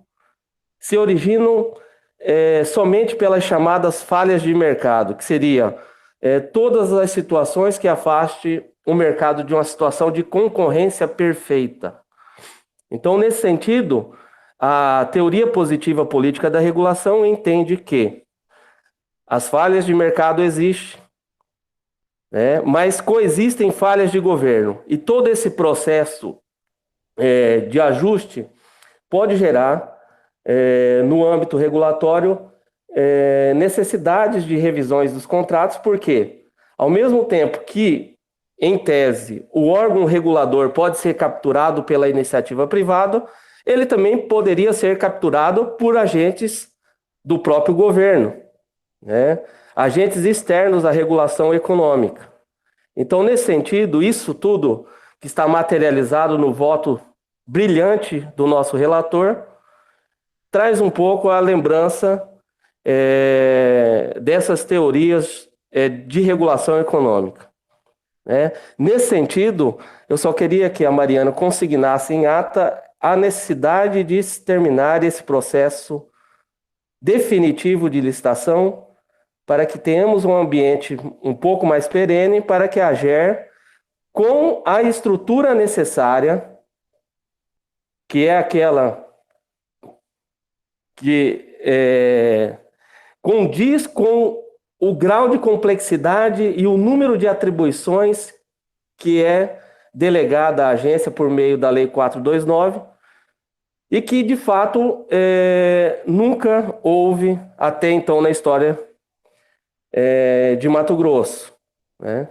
se originam somente pelas chamadas falhas de mercado, que seria todas as situações que afaste o mercado de uma situação de concorrência perfeita. Então, nesse sentido, a teoria positiva política da regulação entende que as falhas de mercado existem, né, mas coexistem falhas de governo. E todo esse processo de ajuste pode gerar, no âmbito regulatório, necessidades de revisões dos contratos, porque, ao mesmo tempo que, em tese, o órgão regulador pode ser capturado pela iniciativa privada, ele também poderia ser capturado por agentes do próprio governo, né? Agentes externos à regulação econômica. Então, nesse sentido, isso tudo que está materializado no voto brilhante do nosso relator, traz um pouco a lembrança dessas teorias de regulação econômica, né? Nesse sentido, eu só queria que a Mariana consignasse em ata a necessidade de terminar esse processo definitivo de licitação para que tenhamos um ambiente um pouco mais perene, para que a AGER, com a estrutura necessária, que é aquela que condiz com o grau de complexidade e o número de atribuições que é delegada à agência por meio da Lei 429, e que, de fato, nunca houve até então na história de Mato Grosso, né?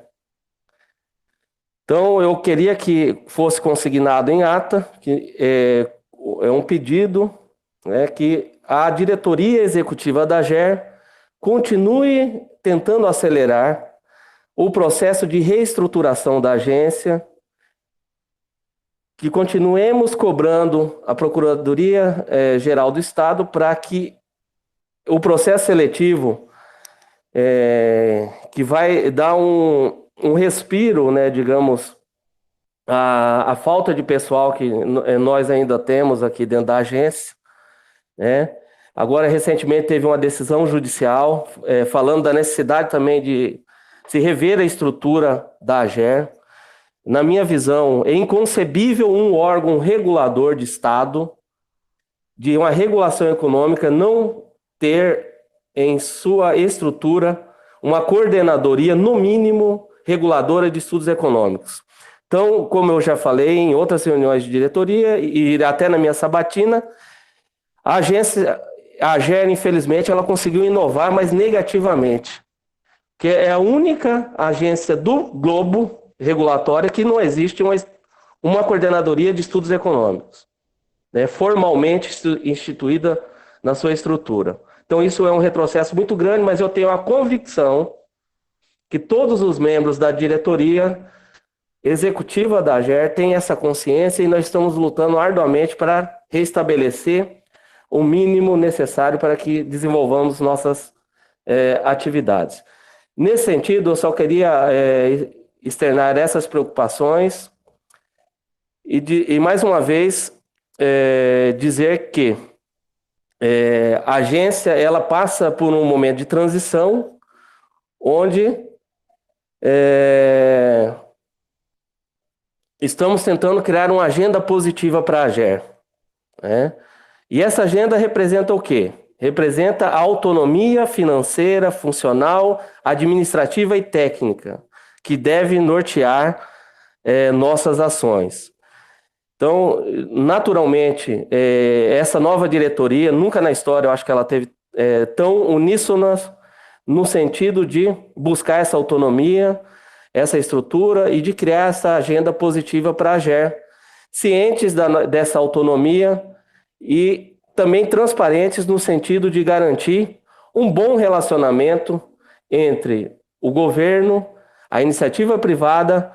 Então, eu queria que fosse consignado em ata, que é um pedido, né, que a diretoria executiva da AGER continue tentando acelerar o processo de reestruturação da agência, que continuemos cobrando a Procuradoria-Geral do Estado para que o processo seletivo, que vai dar um respiro, né, digamos, a falta de pessoal que nós ainda temos aqui dentro da agência, né? Agora, recentemente, teve uma decisão judicial falando da necessidade também de se rever a estrutura da AGER. Na minha visão, é inconcebível um órgão regulador de Estado, de uma regulação econômica, não ter em sua estrutura uma coordenadoria, no mínimo, reguladora de estudos econômicos. Então, como eu já falei em outras reuniões de diretoria e até na minha sabatina, a AGER, infelizmente, ela conseguiu inovar, mas negativamente, que é a única agência do globo regulatória que não existe uma coordenadoria de estudos econômicos, né, formalmente instituída na sua estrutura. Então, isso é um retrocesso muito grande, mas eu tenho a convicção que todos os membros da diretoria executiva da AGER têm essa consciência e nós estamos lutando arduamente para restabelecer o mínimo necessário para que desenvolvamos nossas atividades. Nesse sentido, eu só queria externar essas preocupações e mais uma vez, dizer que a agência ela passa por um momento de transição onde estamos tentando criar uma agenda positiva para a AGER, né? E essa agenda representa o quê? Representa a autonomia financeira, funcional, administrativa e técnica, que deve nortear nossas ações. Então, naturalmente, essa nova diretoria, nunca na história eu acho que ela teve tão uníssona no sentido de buscar essa autonomia, essa estrutura e de criar essa agenda positiva para a AGER, cientes dessa autonomia e também transparentes no sentido de garantir um bom relacionamento entre o governo, a iniciativa privada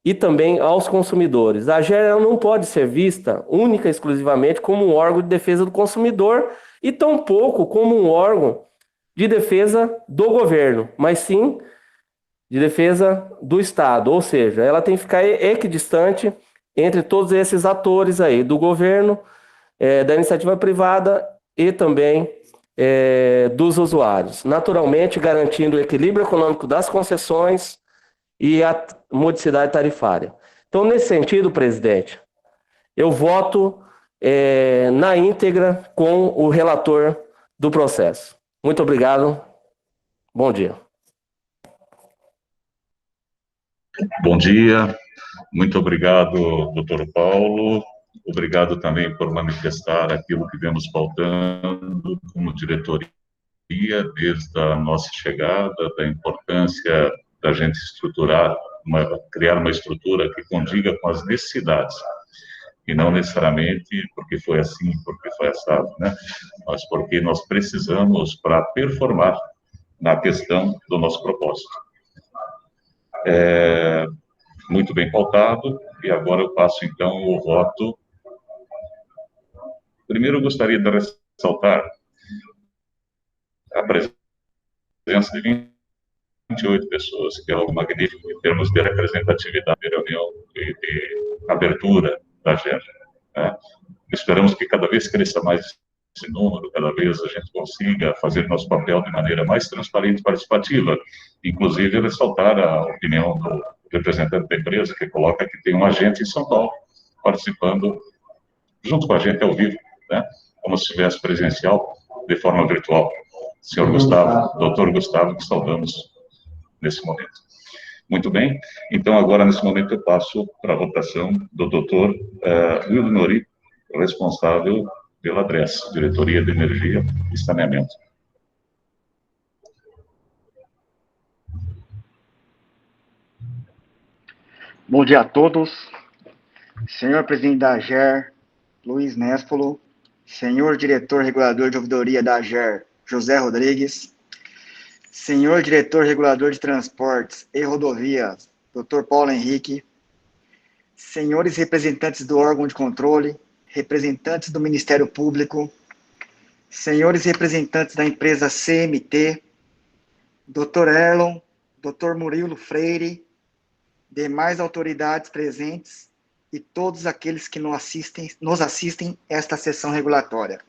e também aos consumidores. A AGER não pode ser vista única e exclusivamente como um órgão de defesa do consumidor e tampouco como um órgão de defesa do governo, mas sim de defesa do Estado, ou seja, ela tem que ficar equidistante entre todos esses atores aí, do governo, da iniciativa privada e também dos usuários, naturalmente garantindo o equilíbrio econômico das concessões e a modicidade tarifária. Então, nesse sentido, presidente, eu voto na íntegra com o relator do processo. Muito obrigado. Bom dia. Bom dia. Muito obrigado, doutor Paulo. Obrigado também por manifestar aquilo que vemos pautando como diretoria desde a nossa chegada, da importância da gente estruturar, criar uma estrutura que condiga com as necessidades, e não necessariamente porque foi assim, porque foi assado, né? Mas porque nós precisamos para performar na questão do nosso propósito. Muito bem pautado, e agora eu passo, então, o voto. Primeiro, eu gostaria de ressaltar a presença de 28 pessoas, que é algo magnífico em termos de representatividade, de reunião e de abertura da AGER, né? Esperamos que cada vez cresça mais esse número, cada vez a gente consiga fazer nosso papel de maneira mais transparente e participativa, inclusive ressaltar a opinião do representante da empresa, que coloca que tem um agente em São Paulo participando junto com a gente ao vivo, né? Como se estivesse presencial, de forma virtual. Senhor Gustavo, doutor Gustavo, que saudamos nesse momento. Muito bem, então agora, nesse momento, eu passo para a votação do doutor Wildo Nori, responsável pela DRES, Diretoria de Energia e Saneamento. Bom dia a todos. Senhor presidente da AGER, Luiz Nespolo, senhor diretor regulador de ouvidoria da AGER, José Rodrigues, senhor diretor regulador de transportes e rodovias, Dr. Paulo Henrique, senhores representantes do órgão de controle, representantes do Ministério Público, senhores representantes da empresa CMT, Dr. Erlon, Dr. Murilo Freire, demais autoridades presentes e todos aqueles que nos assistem esta sessão regulatória.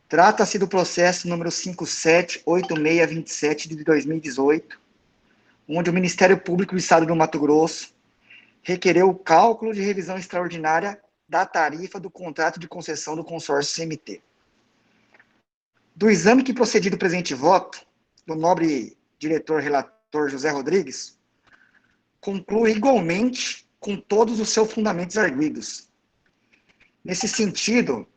Trata-se do processo número 578627 de 2018, onde o Ministério Público do Estado do Mato Grosso requereu o cálculo de revisão extraordinária da tarifa do contrato de concessão do consórcio CMT. Do exame que procedi do presente voto, do nobre diretor-relator José Rodrigues, conclui igualmente com todos os seus fundamentos arguidos. Nesse sentido,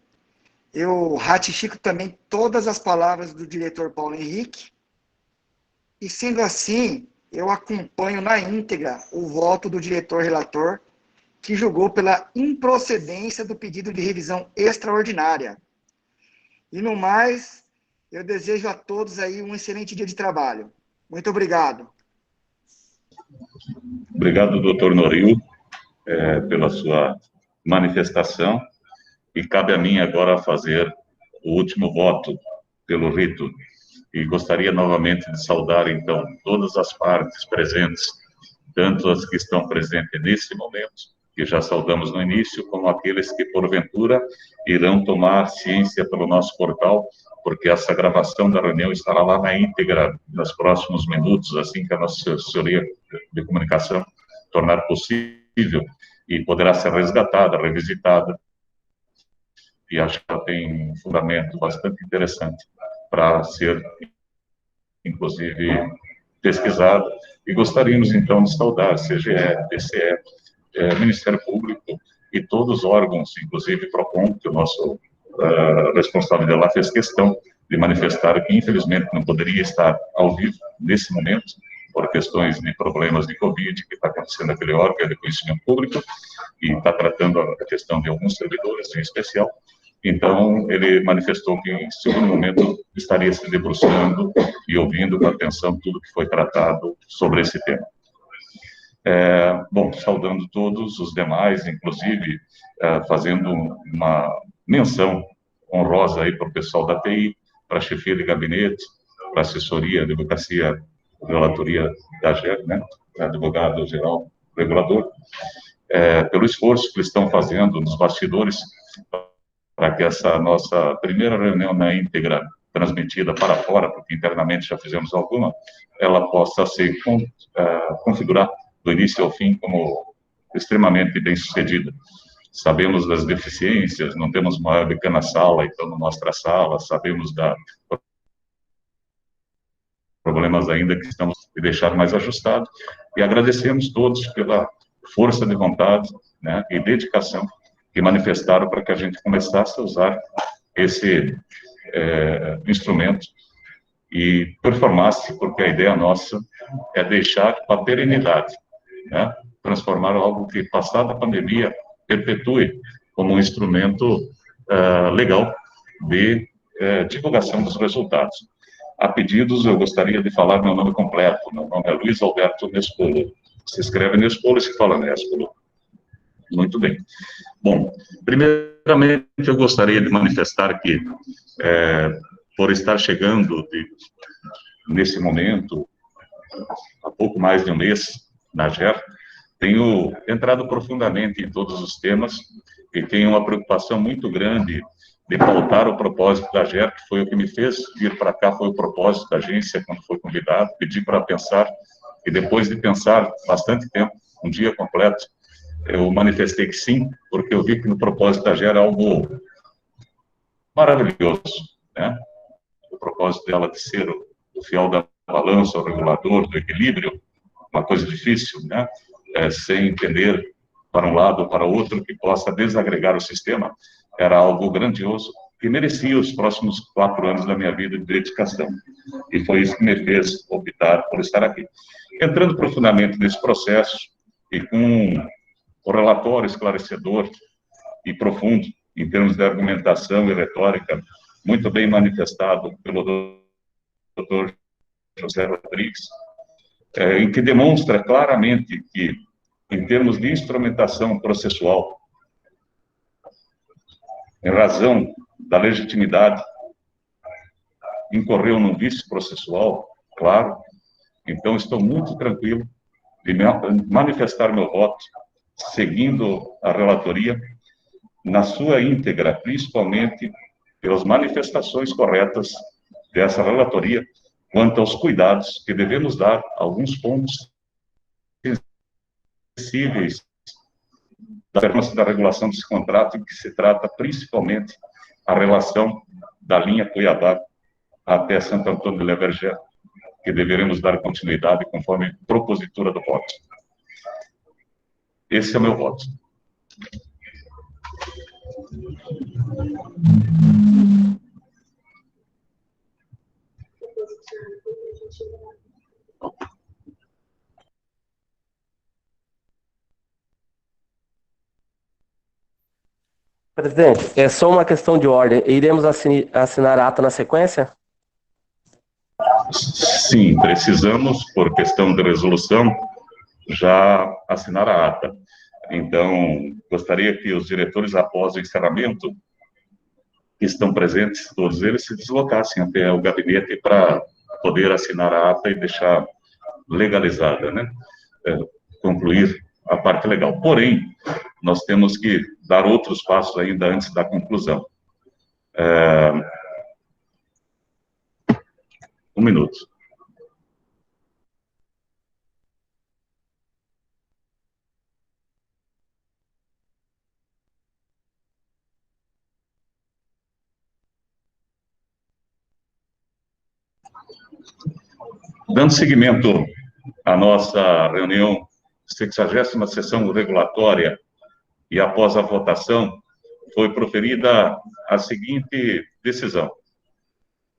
eu ratifico também todas as palavras do diretor Paulo Henrique, e sendo assim, eu acompanho na íntegra o voto do diretor-relator, que julgou pela improcedência do pedido de revisão extraordinária. E no mais, eu desejo a todos aí um excelente dia de trabalho. Muito obrigado. Obrigado, doutor Noril, pela sua manifestação, e cabe a mim agora fazer o último voto pelo rito, e gostaria novamente de saudar, então, todas as partes presentes, tanto as que estão presentes nesse momento, que já saudamos no início, como aqueles que, porventura, irão tomar ciência pelo nosso portal, porque essa gravação da reunião estará lá na íntegra nos próximos minutos, assim que a nossa assessoria de comunicação tornar possível, e poderá ser resgatada, revisitada, e acho que ela tem um fundamento bastante interessante para ser, inclusive, pesquisada, e gostaríamos, então, de saudar CGE, DCE, Ministério Público e todos os órgãos, inclusive PROCON, que o nosso responsável de lá fez questão de manifestar que, infelizmente, não poderia estar ao vivo nesse momento, por questões de problemas de Covid, que está acontecendo naquele órgão de conhecimento público, e está tratando a questão de alguns servidores em especial, Então, ele manifestou que, em segundo momento, estaria se debruçando e ouvindo com atenção tudo que foi tratado sobre esse tema. Bom, saudando todos os demais, inclusive fazendo uma menção honrosa aí para o pessoal da TI, para a chefia de gabinete, para a assessoria, advocacia, relatoria da GER, né, advogado-geral regulador, pelo esforço que eles estão fazendo nos bastidores para que essa nossa primeira reunião na íntegra, transmitida para fora, porque internamente já fizemos alguma, ela possa ser configurada do início ao fim como extremamente bem-sucedida. Sabemos das deficiências, não temos uma webcam na sala, então não mostra a sala, sabemos da problemas ainda que estamos de deixar mais ajustado, e agradecemos todos pela força de vontade, né, e dedicação que manifestaram para que a gente começasse a usar esse instrumento e performasse, porque a ideia nossa é deixar para a perenidade, né, transformar algo que, passada a pandemia, perpetue como um instrumento legal de divulgação dos resultados. A pedidos, eu gostaria de falar meu nome completo. Meu nome é Luiz Alberto Nespolo. Se escreve Nespolo e se fala Nespolo. Muito bem. Bom, primeiramente, eu gostaria de manifestar que, por estar chegando nesse momento, há pouco mais de um mês, na GER, tenho entrado profundamente em todos os temas e tenho uma preocupação muito grande de pautar o propósito da GER, que foi o que me fez vir para cá, foi o propósito da agência, quando foi convidado, pedi para pensar, e depois de pensar bastante tempo, um dia completo, eu manifestei que sim, porque eu vi que no propósito da GER é algo maravilhoso, né? O propósito dela de ser o fiel da balança, o regulador, do equilíbrio, uma coisa difícil, né? Sem entender para um lado ou para o outro, que possa desagregar o sistema, era algo grandioso que merecia os próximos 4 anos da minha vida de dedicação. E foi isso que me fez optar por estar aqui. Entrando profundamente nesse processo e com o relatório esclarecedor e profundo, em termos de argumentação e retórica, muito bem manifestado pelo Dr. José Rodrigues, em que demonstra claramente que, em termos de instrumentação processual, em razão da legitimidade, incorreu num vício processual, claro. Então, estou muito tranquilo de manifestar meu voto, seguindo a relatoria, na sua íntegra, principalmente pelas manifestações corretas dessa relatoria, quanto aos cuidados que devemos dar a alguns pontos sensíveis da performance da regulação desse contrato, em que se trata principalmente a relação da linha Cuiabá até Santo Antônio de Leverger, que deveremos dar continuidade conforme propositura do voto. Esse é o meu voto. Presidente, é só uma questão de ordem. Iremos assinar a ata na sequência? Sim, precisamos, por questão de resolução, já assinar a ata. Então, gostaria que os diretores, após o encerramento, que estão presentes, todos eles, se deslocassem até o gabinete para poder assinar a ata e deixar legalizada, né? Concluir a parte legal. Porém, nós temos que dar outros passos ainda antes da conclusão. Um minuto. Dando seguimento à nossa reunião, 60ª sessão regulatória, e após a votação, foi proferida a seguinte decisão.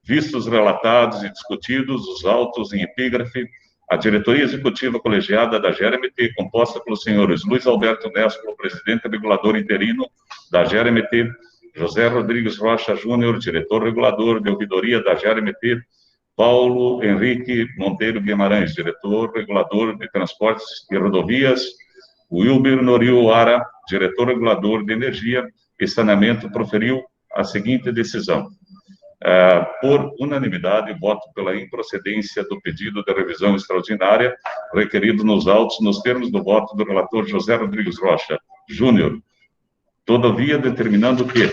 Vistos relatados e discutidos os autos em epígrafe, a diretoria executiva colegiada da GER-MT, composta pelos senhores Luiz Alberto Nespolo, presidente regulador interino da GER-MT, José Rodrigues Rocha Júnior, diretor regulador de ouvidoria da GER-MT, Paulo Henrique Monteiro Guimarães, diretor regulador de transportes e rodovias, Wilber Norio Ara, diretor regulador de energia e saneamento, proferiu a seguinte decisão. Por unanimidade, voto pela improcedência do pedido de revisão extraordinária requerido nos autos, nos termos do voto do relator José Rodrigues Rocha Júnior, todavia determinando que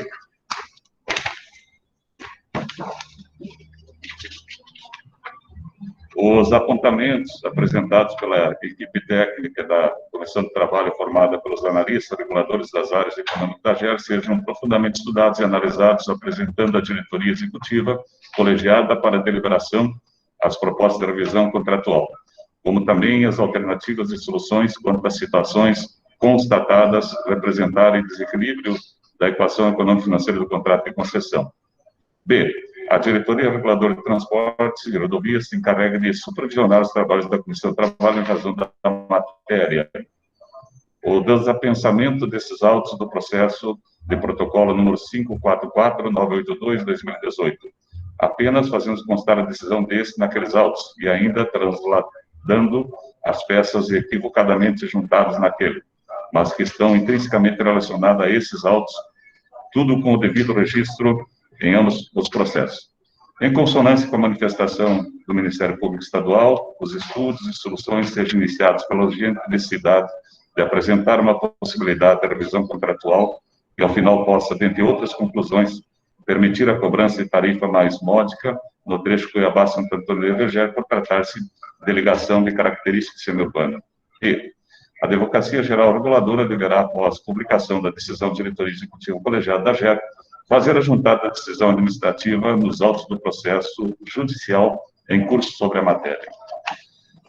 os apontamentos apresentados pela equipe técnica da Comissão de Trabalho formada pelos analistas reguladores das áreas econômicas da GER sejam profundamente estudados e analisados, apresentando à diretoria executiva colegiada para deliberação as propostas de revisão contratual, como também as alternativas de soluções quanto às situações constatadas representarem desequilíbrio da equação econômico-financeira do contrato de concessão. B. A Diretoria Reguladora de Transportes e Rodovias se encarrega de supervisionar os trabalhos da Comissão de Trabalho em razão da matéria. O desapensamento desses autos do processo de protocolo número 544-982-2018, apenas fazendo constar a decisão desse naqueles autos e ainda transladando as peças equivocadamente juntadas naquele, mas que estão intrinsecamente relacionadas a esses autos, tudo com o devido registro em ambos os processos. Em consonância com a manifestação do Ministério Público Estadual, os estudos e soluções sejam iniciados pela urgente necessidade de apresentar uma possibilidade de revisão contratual e, ao final, possa, dentre outras conclusões, permitir a cobrança de tarifa mais módica no trecho Cuiabá-Santo Antônio de Vergel, por tratar-se de ligação de características semiurbanas. E a Advocacia Geral Reguladora deverá, após publicação da decisão diretoria executiva colegiada da GER, fazer a juntada da decisão administrativa nos autos do processo judicial em curso sobre a matéria.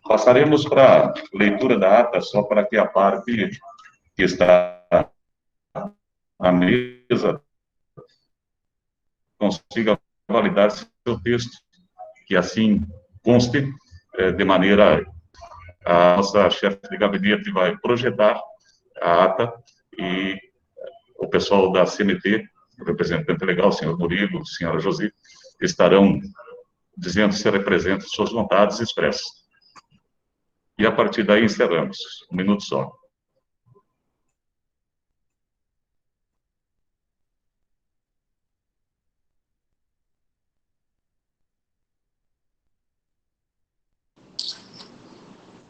Passaremos para a leitura da ata, só para que a parte que está na mesa consiga validar seu texto, que assim conste, de maneira a nossa chefe de gabinete vai projetar a ata e o pessoal da CMT, o representante legal, o senhor Murilo, a senhora Josi, estarão dizendo se representam suas vontades expressas. E a partir daí encerramos. Um minuto só.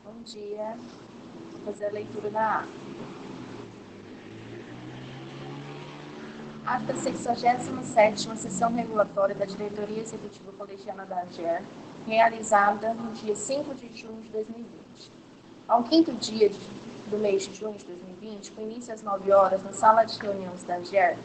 Bom dia. Vou fazer a leitura da ata. Ata 67ª Sessão Regulatória da Diretoria Executiva Colegiada da GER, realizada no dia 5 de junho de 2020. Ao quinto dia do mês de junho de 2020, com início às 9 horas, na sala de reuniões da GER,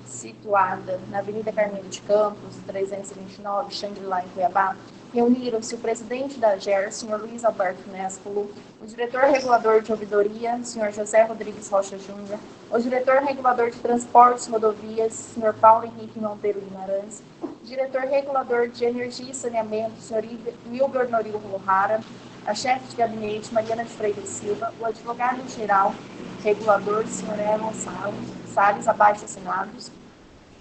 situada na Avenida Carneiro de Campos, 329, Xangri-Lá, em Cuiabá, reuniram-se o presidente da GER, Sr. Luiz Alberto Nespolo, o diretor regulador de ouvidoria, Sr. José Rodrigues Rocha Júnior, o diretor regulador de transportes e rodovias, Sr. Paulo Henrique Monteiro Guimarães, diretor regulador de energia e saneamento, Sr. Wilber Norio Lohara, a chefe de gabinete, Mariana de Freire Silva, o advogado-geral regulador, Sr. Erlon Salles, abaixo assinados.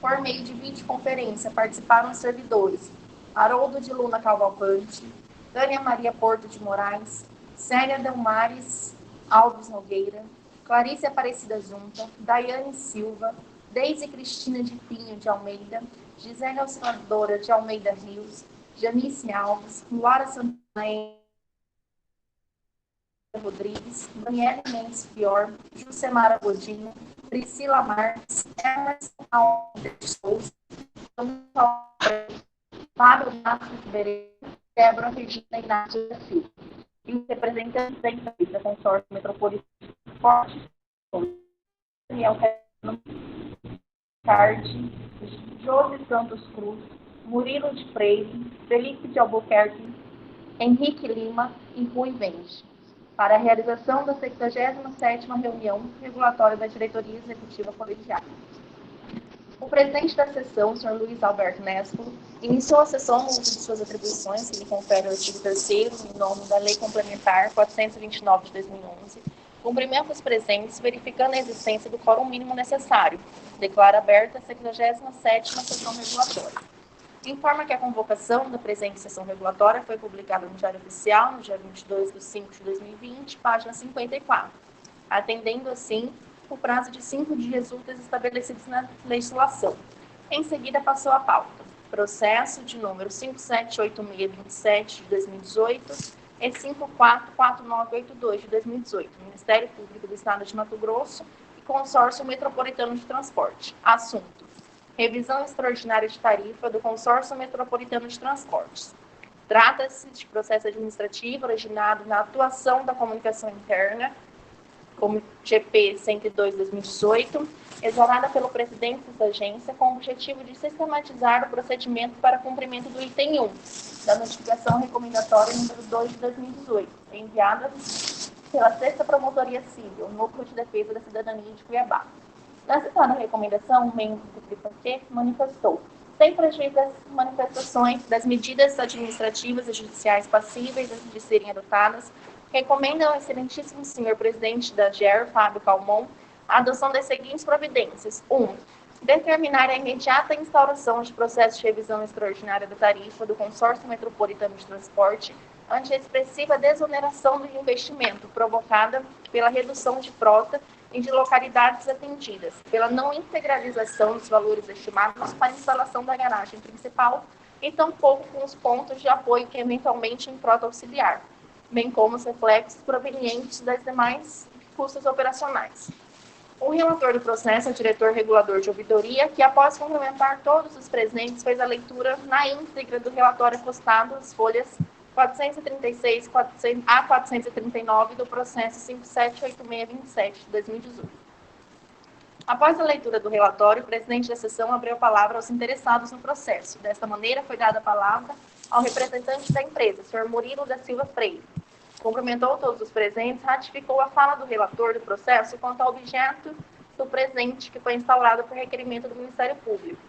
Por meio de videoconferência, participaram os servidores Haroldo de Luna Cavalcante, Tânia Maria Porto de Moraes, Célia Delmares Alves Nogueira, Clarice Aparecida Junta, Daiane Silva, Deise Cristina de Pinho de Almeida, Gisele Auxiliadora de Almeida Rios, Janice Alves, Luara Santana Rodrigues, Daniele Mendes Fior, Jucemara Godinho, Priscila Marques, Emerson Alves de Souza, Fábio Nato Pereira, Débora Regina Inácio da Silva, e os representantes da empresa Consórcio Metropolitano Forte, Daniel Cardi, José Santos Cruz, Murilo de Freire, Felipe de Albuquerque, Henrique Lima e Rui Vende, para a realização da 67ª reunião regulatória da Diretoria Executiva Colegiada. O presidente da sessão, o Sr. Luiz Alberto Nespolo, iniciou a sessão no uso de suas atribuições, que lhe confere o artigo 3º, em nome da Lei Complementar 429 de 2011, Cumprimento os presentes, verificando a existência do quórum mínimo necessário. Declaro aberta a 77ª sessão regulatória. Informa que a convocação da presente sessão regulatória foi publicada no Diário Oficial, no dia 22 de 5 de 2020, página 54, atendendo, assim, o prazo de 5 dias úteis estabelecidos na legislação. Em seguida, passou a pauta. Processo de número 578627 de 2018 e 544982 de 2018, Ministério Público do Estado de Mato Grosso e Consórcio Metropolitano de Transporte. Assunto: revisão extraordinária de tarifa do Consórcio Metropolitano de Transportes. Trata-se de processo administrativo originado na atuação da comunicação interna, como GP 102/2018, exorada pelo presidente dessa agência, com o objetivo de sistematizar o procedimento para cumprimento do item 1 da notificação recomendatória número 2 de 2018, enviada pela 6ª Promotoria Civil, Núcleo de Defesa da Cidadania de Cuiabá. Na citada recomendação, o membro do TRIPAQ manifestou, sem prejuízo das manifestações das medidas administrativas e judiciais passíveis de serem adotadas, recomenda ao excelentíssimo senhor presidente da AGER, Fábio Calmon, a adoção das seguintes providências. 1. Determinar a imediata instauração de processo de revisão extraordinária da tarifa do Consórcio Metropolitano de Transporte ante a expressiva desoneração do investimento provocada pela redução de frota e de localidades atendidas, pela não integralização dos valores estimados para a instalação da garagem principal e tampouco com os pontos de apoio que eventualmente em frota auxiliar, bem como os reflexos provenientes das demais custos operacionais. O relator do processo é o diretor regulador de ouvidoria, que, após complementar todos os presentes, fez a leitura na íntegra do relatório acostado, as folhas 436 a 439 do processo 578627 de 2018. Após a leitura do relatório, o presidente da sessão abriu a palavra aos interessados no processo. Desta maneira, foi dada a palavra ao representante da empresa, Sr. Murilo da Silva Freire. Cumprimentou todos os presentes, ratificou a fala do relator do processo quanto ao objeto do presente que foi instaurado por requerimento do Ministério Público.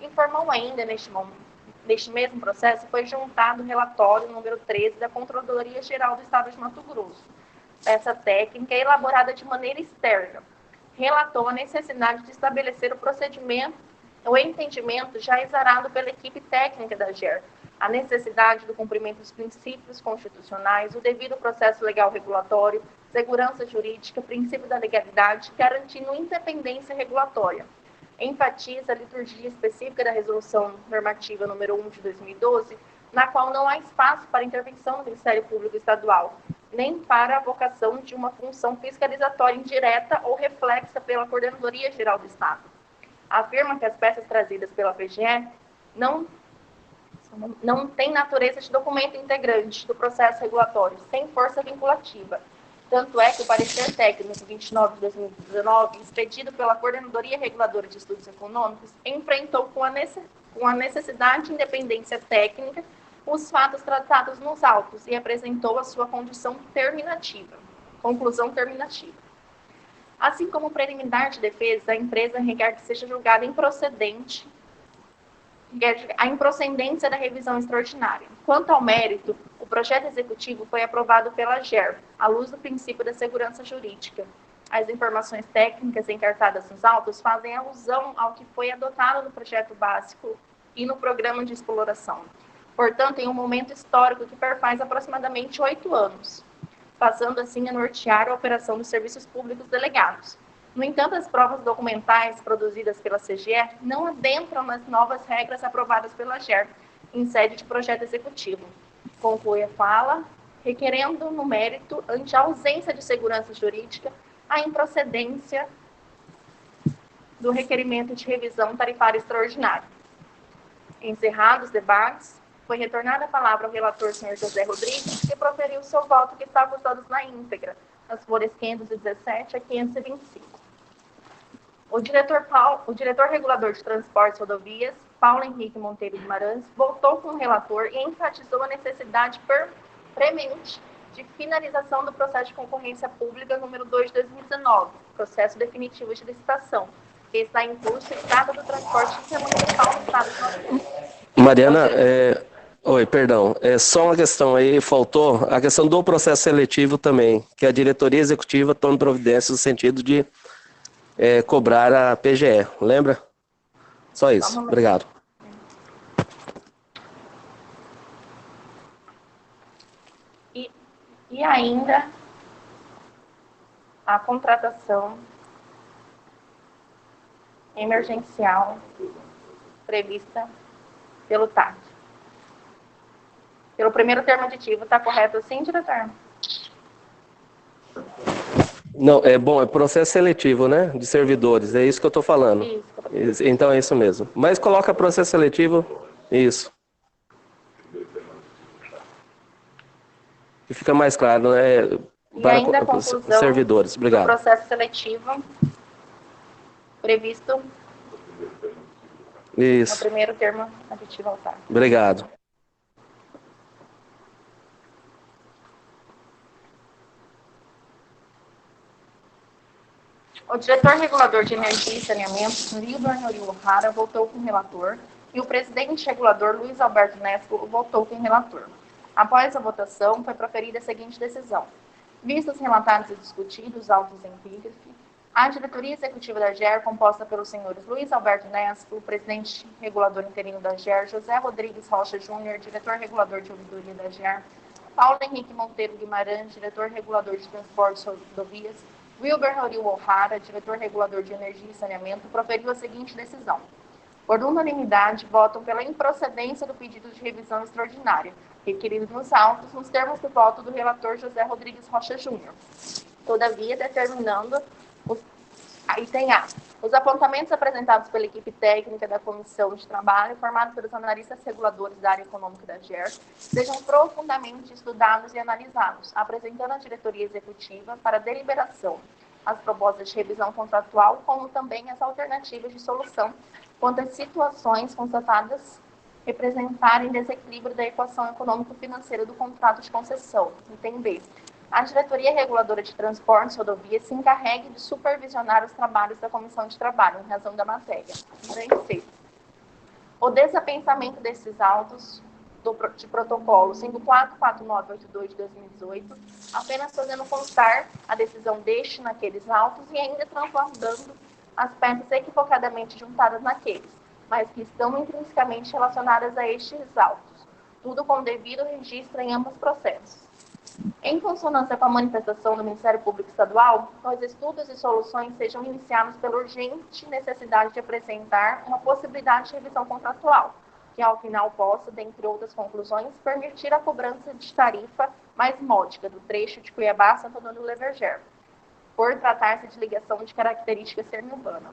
Informou ainda, neste mesmo processo, foi juntado o relatório número 13 da Controladoria Geral do Estado de Mato Grosso. Essa técnica, elaborada de maneira externa, relatou a necessidade de estabelecer o procedimento, o entendimento já exarado pela equipe técnica da AGER, a necessidade do cumprimento dos princípios constitucionais, o devido processo legal regulatório, segurança jurídica, princípio da legalidade, garantindo independência regulatória. Enfatiza a liturgia específica da Resolução Normativa número 1 de 2012, na qual não há espaço para intervenção do Ministério Público Estadual, nem para a vocação de uma função fiscalizatória indireta ou reflexa pela Coordenadoria Geral do Estado. Afirma que as peças trazidas pela PGE não tem natureza de documento integrante do processo regulatório, sem força vinculativa. Tanto é que o parecer técnico 29 de 2019, expedido pela Coordenadoria Reguladora de Estudos Econômicos, enfrentou com a necessidade de independência técnica os fatos tratados nos autos e apresentou a sua conclusão terminativa. Assim como preliminar de defesa, a empresa requer que seja julgada improcedente a improcedência da revisão extraordinária. Quanto ao mérito, o projeto executivo foi aprovado pela AGER, à luz do princípio da segurança jurídica. As informações técnicas encartadas nos autos fazem alusão ao que foi adotado no projeto básico e no programa de exploração. Portanto, em um momento histórico que perfaz aproximadamente 8 anos, passando assim a nortear a operação dos serviços públicos delegados. No entanto, as provas documentais produzidas pela CGE não adentram nas novas regras aprovadas pela AGER em sede de projeto executivo. Conclui a fala, requerendo no mérito, ante a ausência de segurança jurídica, a improcedência do requerimento de revisão tarifária extraordinária. Encerrados os debates, foi retornada a palavra ao relator Sr. José Rodrigues, que proferiu seu voto, que está todos na íntegra, as folhas 517 a 525. O diretor regulador de transportes e rodovias, Paulo Henrique Monteiro Guimarães, voltou com o relator e enfatizou a necessidade premente de finalização do processo de concorrência pública número 2 de 2019, processo definitivo de licitação, que está em curso e trata do transporte intermunicipal no estado de Mato Grosso. Mariana, Oi, perdão. É só uma questão aí, faltou a questão do processo seletivo também, que a diretoria executiva tome providências no sentido de cobrar a PGE, lembra? Só isso. Obrigado. E ainda a contratação emergencial prevista pelo TAC. Pelo primeiro termo aditivo, está correto assim, diretor? Não, é processo seletivo, né, de servidores, é isso que eu estou falando. Isso. Então é isso mesmo. Mas coloca processo seletivo, isso. E fica mais claro, né, para ainda a conclusão servidores. Obrigado. Do processo seletivo previsto isso. No primeiro termo aditivo ao TAC. Obrigado. O diretor regulador de energia e saneamento, Wilber Noril O'Hara, votou com o relator e o presidente regulador, Luiz Alberto Nesco, votou com o relator. Após a votação, foi proferida a seguinte decisão. Vistos relatados e discutidos os autos em epígrafe, a diretoria executiva da GER, composta pelos senhores Luiz Alberto Nesco, presidente regulador interino da GER, José Rodrigues Rocha Júnior, diretor regulador de ouvidoria da GER, Paulo Henrique Monteiro Guimarães, diretor regulador de transportes e rodovias, Wilber Noril O'Hara, diretor regulador de energia e saneamento, proferiu a seguinte decisão. Por unanimidade, votam pela improcedência do pedido de revisão extraordinária, requerido nos autos, nos termos do voto do relator José Rodrigues Rocha Júnior. Todavia, determinando item A. Os apontamentos apresentados pela equipe técnica da Comissão de Trabalho, formada pelos analistas reguladores da área econômica da GER, sejam profundamente estudados e analisados, apresentando à diretoria executiva para deliberação as propostas de revisão contratual, como também as alternativas de solução quanto às situações constatadas representarem desequilíbrio da equação econômico-financeira do contrato de concessão. Item B. A diretoria reguladora de transportes e rodovias se encarregue de supervisionar os trabalhos da Comissão de Trabalho, em razão da matéria. Item C. O desapensamento desses autos de protocolo 544982 de 2018, apenas fazendo constar a decisão deste naqueles autos e ainda transbordando as peças equivocadamente juntadas naqueles, mas que estão intrinsecamente relacionadas a estes autos, tudo com devido registro em ambos processos. Em consonância com a manifestação do Ministério Público Estadual, os estudos e soluções sejam iniciados pela urgente necessidade de apresentar uma possibilidade de revisão contratual, que ao final possa, dentre outras conclusões, permitir a cobrança de tarifa mais módica do trecho de Cuiabá a Santo Antônio do Leverger, por tratar-se de ligação de característica semi-urbana.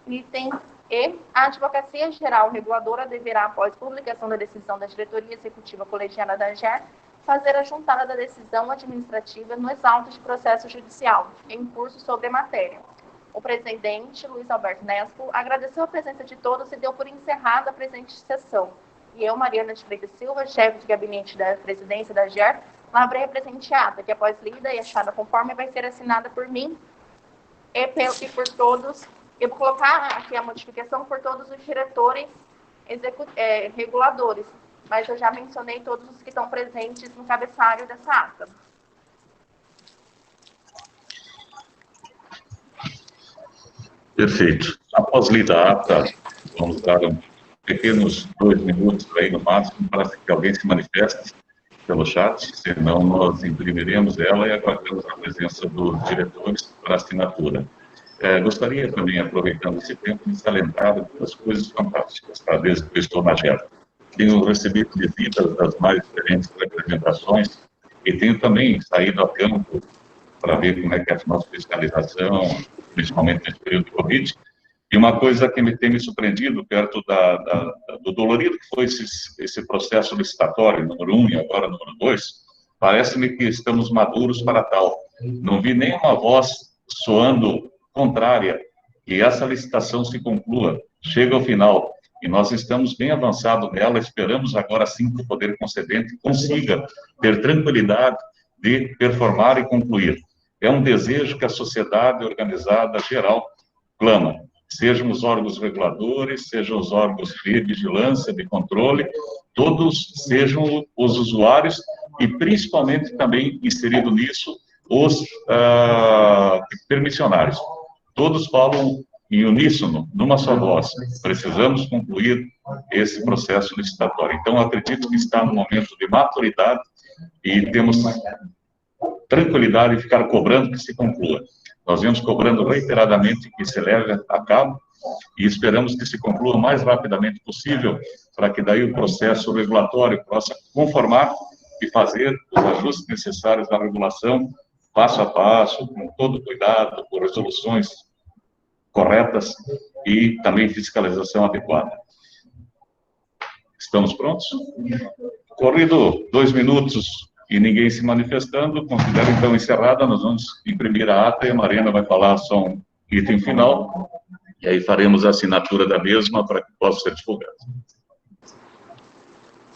Item E. A Advocacia Geral Reguladora deverá, após publicação da decisão da Diretoria Executiva Colegiada da GER, fazer a juntada da decisão administrativa nos autos de processo judicial em curso sobre a matéria. O presidente, Luiz Alberto Nesco, agradeceu a presença de todos e deu por encerrada a presente sessão. E eu, Mariana de Freitas Silva, chefe de gabinete da presidência da GER, lavrei a presente ata, que após lida e achada conforme vai ser assinada por mim e por todos. Eu vou colocar aqui a modificação por todos os diretores reguladores, mas eu já mencionei todos os que estão presentes no cabeçalho dessa ata. Perfeito. Após lida a ata, vamos dar pequenos 2 minutos aí no máximo para que alguém se manifeste pelo chat, senão nós imprimiremos ela e aguardamos a presença dos diretores para assinatura. Gostaria também, aproveitando esse tempo, de salientar duas coisas fantásticas, desde que eu estou na GER. Tenho recebido visitas das mais diferentes representações e tenho também saído a campo para ver como é que é a nossa fiscalização, principalmente nesse período de Covid. E uma coisa que tem me surpreendido, perto do dolorido que foi esse processo licitatório, número 1 e agora número 2, parece-me que estamos maduros para tal. Não vi nenhuma voz soando contrária que essa licitação se conclua, chega ao final, e nós estamos bem avançados nela, esperamos agora sim que o Poder Concedente consiga ter tranquilidade de performar e concluir. É um desejo que a sociedade organizada geral clama. sejam os órgãos reguladores, sejam os órgãos de vigilância, de controle, todos sejam os usuários e, principalmente, também inserido nisso, os permissionários. Todos falam em uníssono, numa só voz. Precisamos concluir esse processo licitatório. Então, acredito que está no momento de maturidade e temos tranquilidade de ficar cobrando que se conclua. Nós vemos cobrando reiteradamente que se leve a cabo e esperamos que se conclua o mais rapidamente possível para que daí o processo regulatório possa conformar e fazer os ajustes necessários da regulação passo a passo, com todo cuidado, com resoluções corretas e também fiscalização adequada. Estamos prontos? Corrido 2 minutos e ninguém se manifestando, considero então encerrada, nós vamos imprimir a ata e a Mariana vai falar só um item final, e aí faremos a assinatura da mesma para que possa ser divulgada.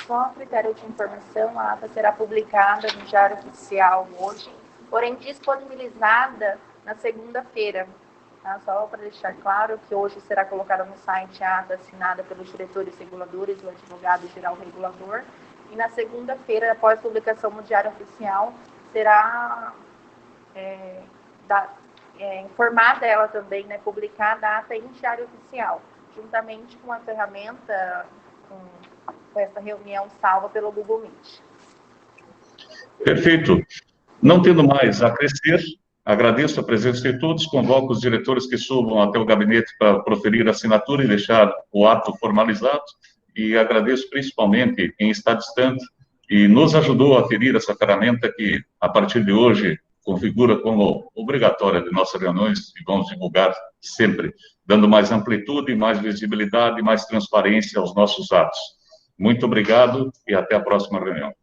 Só a critério de informação, a ata será publicada no Diário Oficial hoje, porém disponibilizada na segunda-feira. Tá? Só para deixar claro que hoje será colocada no site a ata assinada pelos diretores reguladores e o advogado-geral regulador, e na segunda-feira, após publicação no Diário Oficial, será informada ela também, né, publicada a ata em Diário Oficial, juntamente com a ferramenta, com essa reunião salva pelo Google Meet. Perfeito. Não tendo mais a crescer, agradeço a presença de todos, convoco os diretores que subam até o gabinete para proferir a assinatura e deixar o ato formalizado, e agradeço principalmente quem está distante e nos ajudou a aferir essa ferramenta que, a partir de hoje, configura como obrigatória de nossas reuniões e vamos divulgar sempre, dando mais amplitude, mais visibilidade, mais transparência aos nossos atos. Muito obrigado e até a próxima reunião.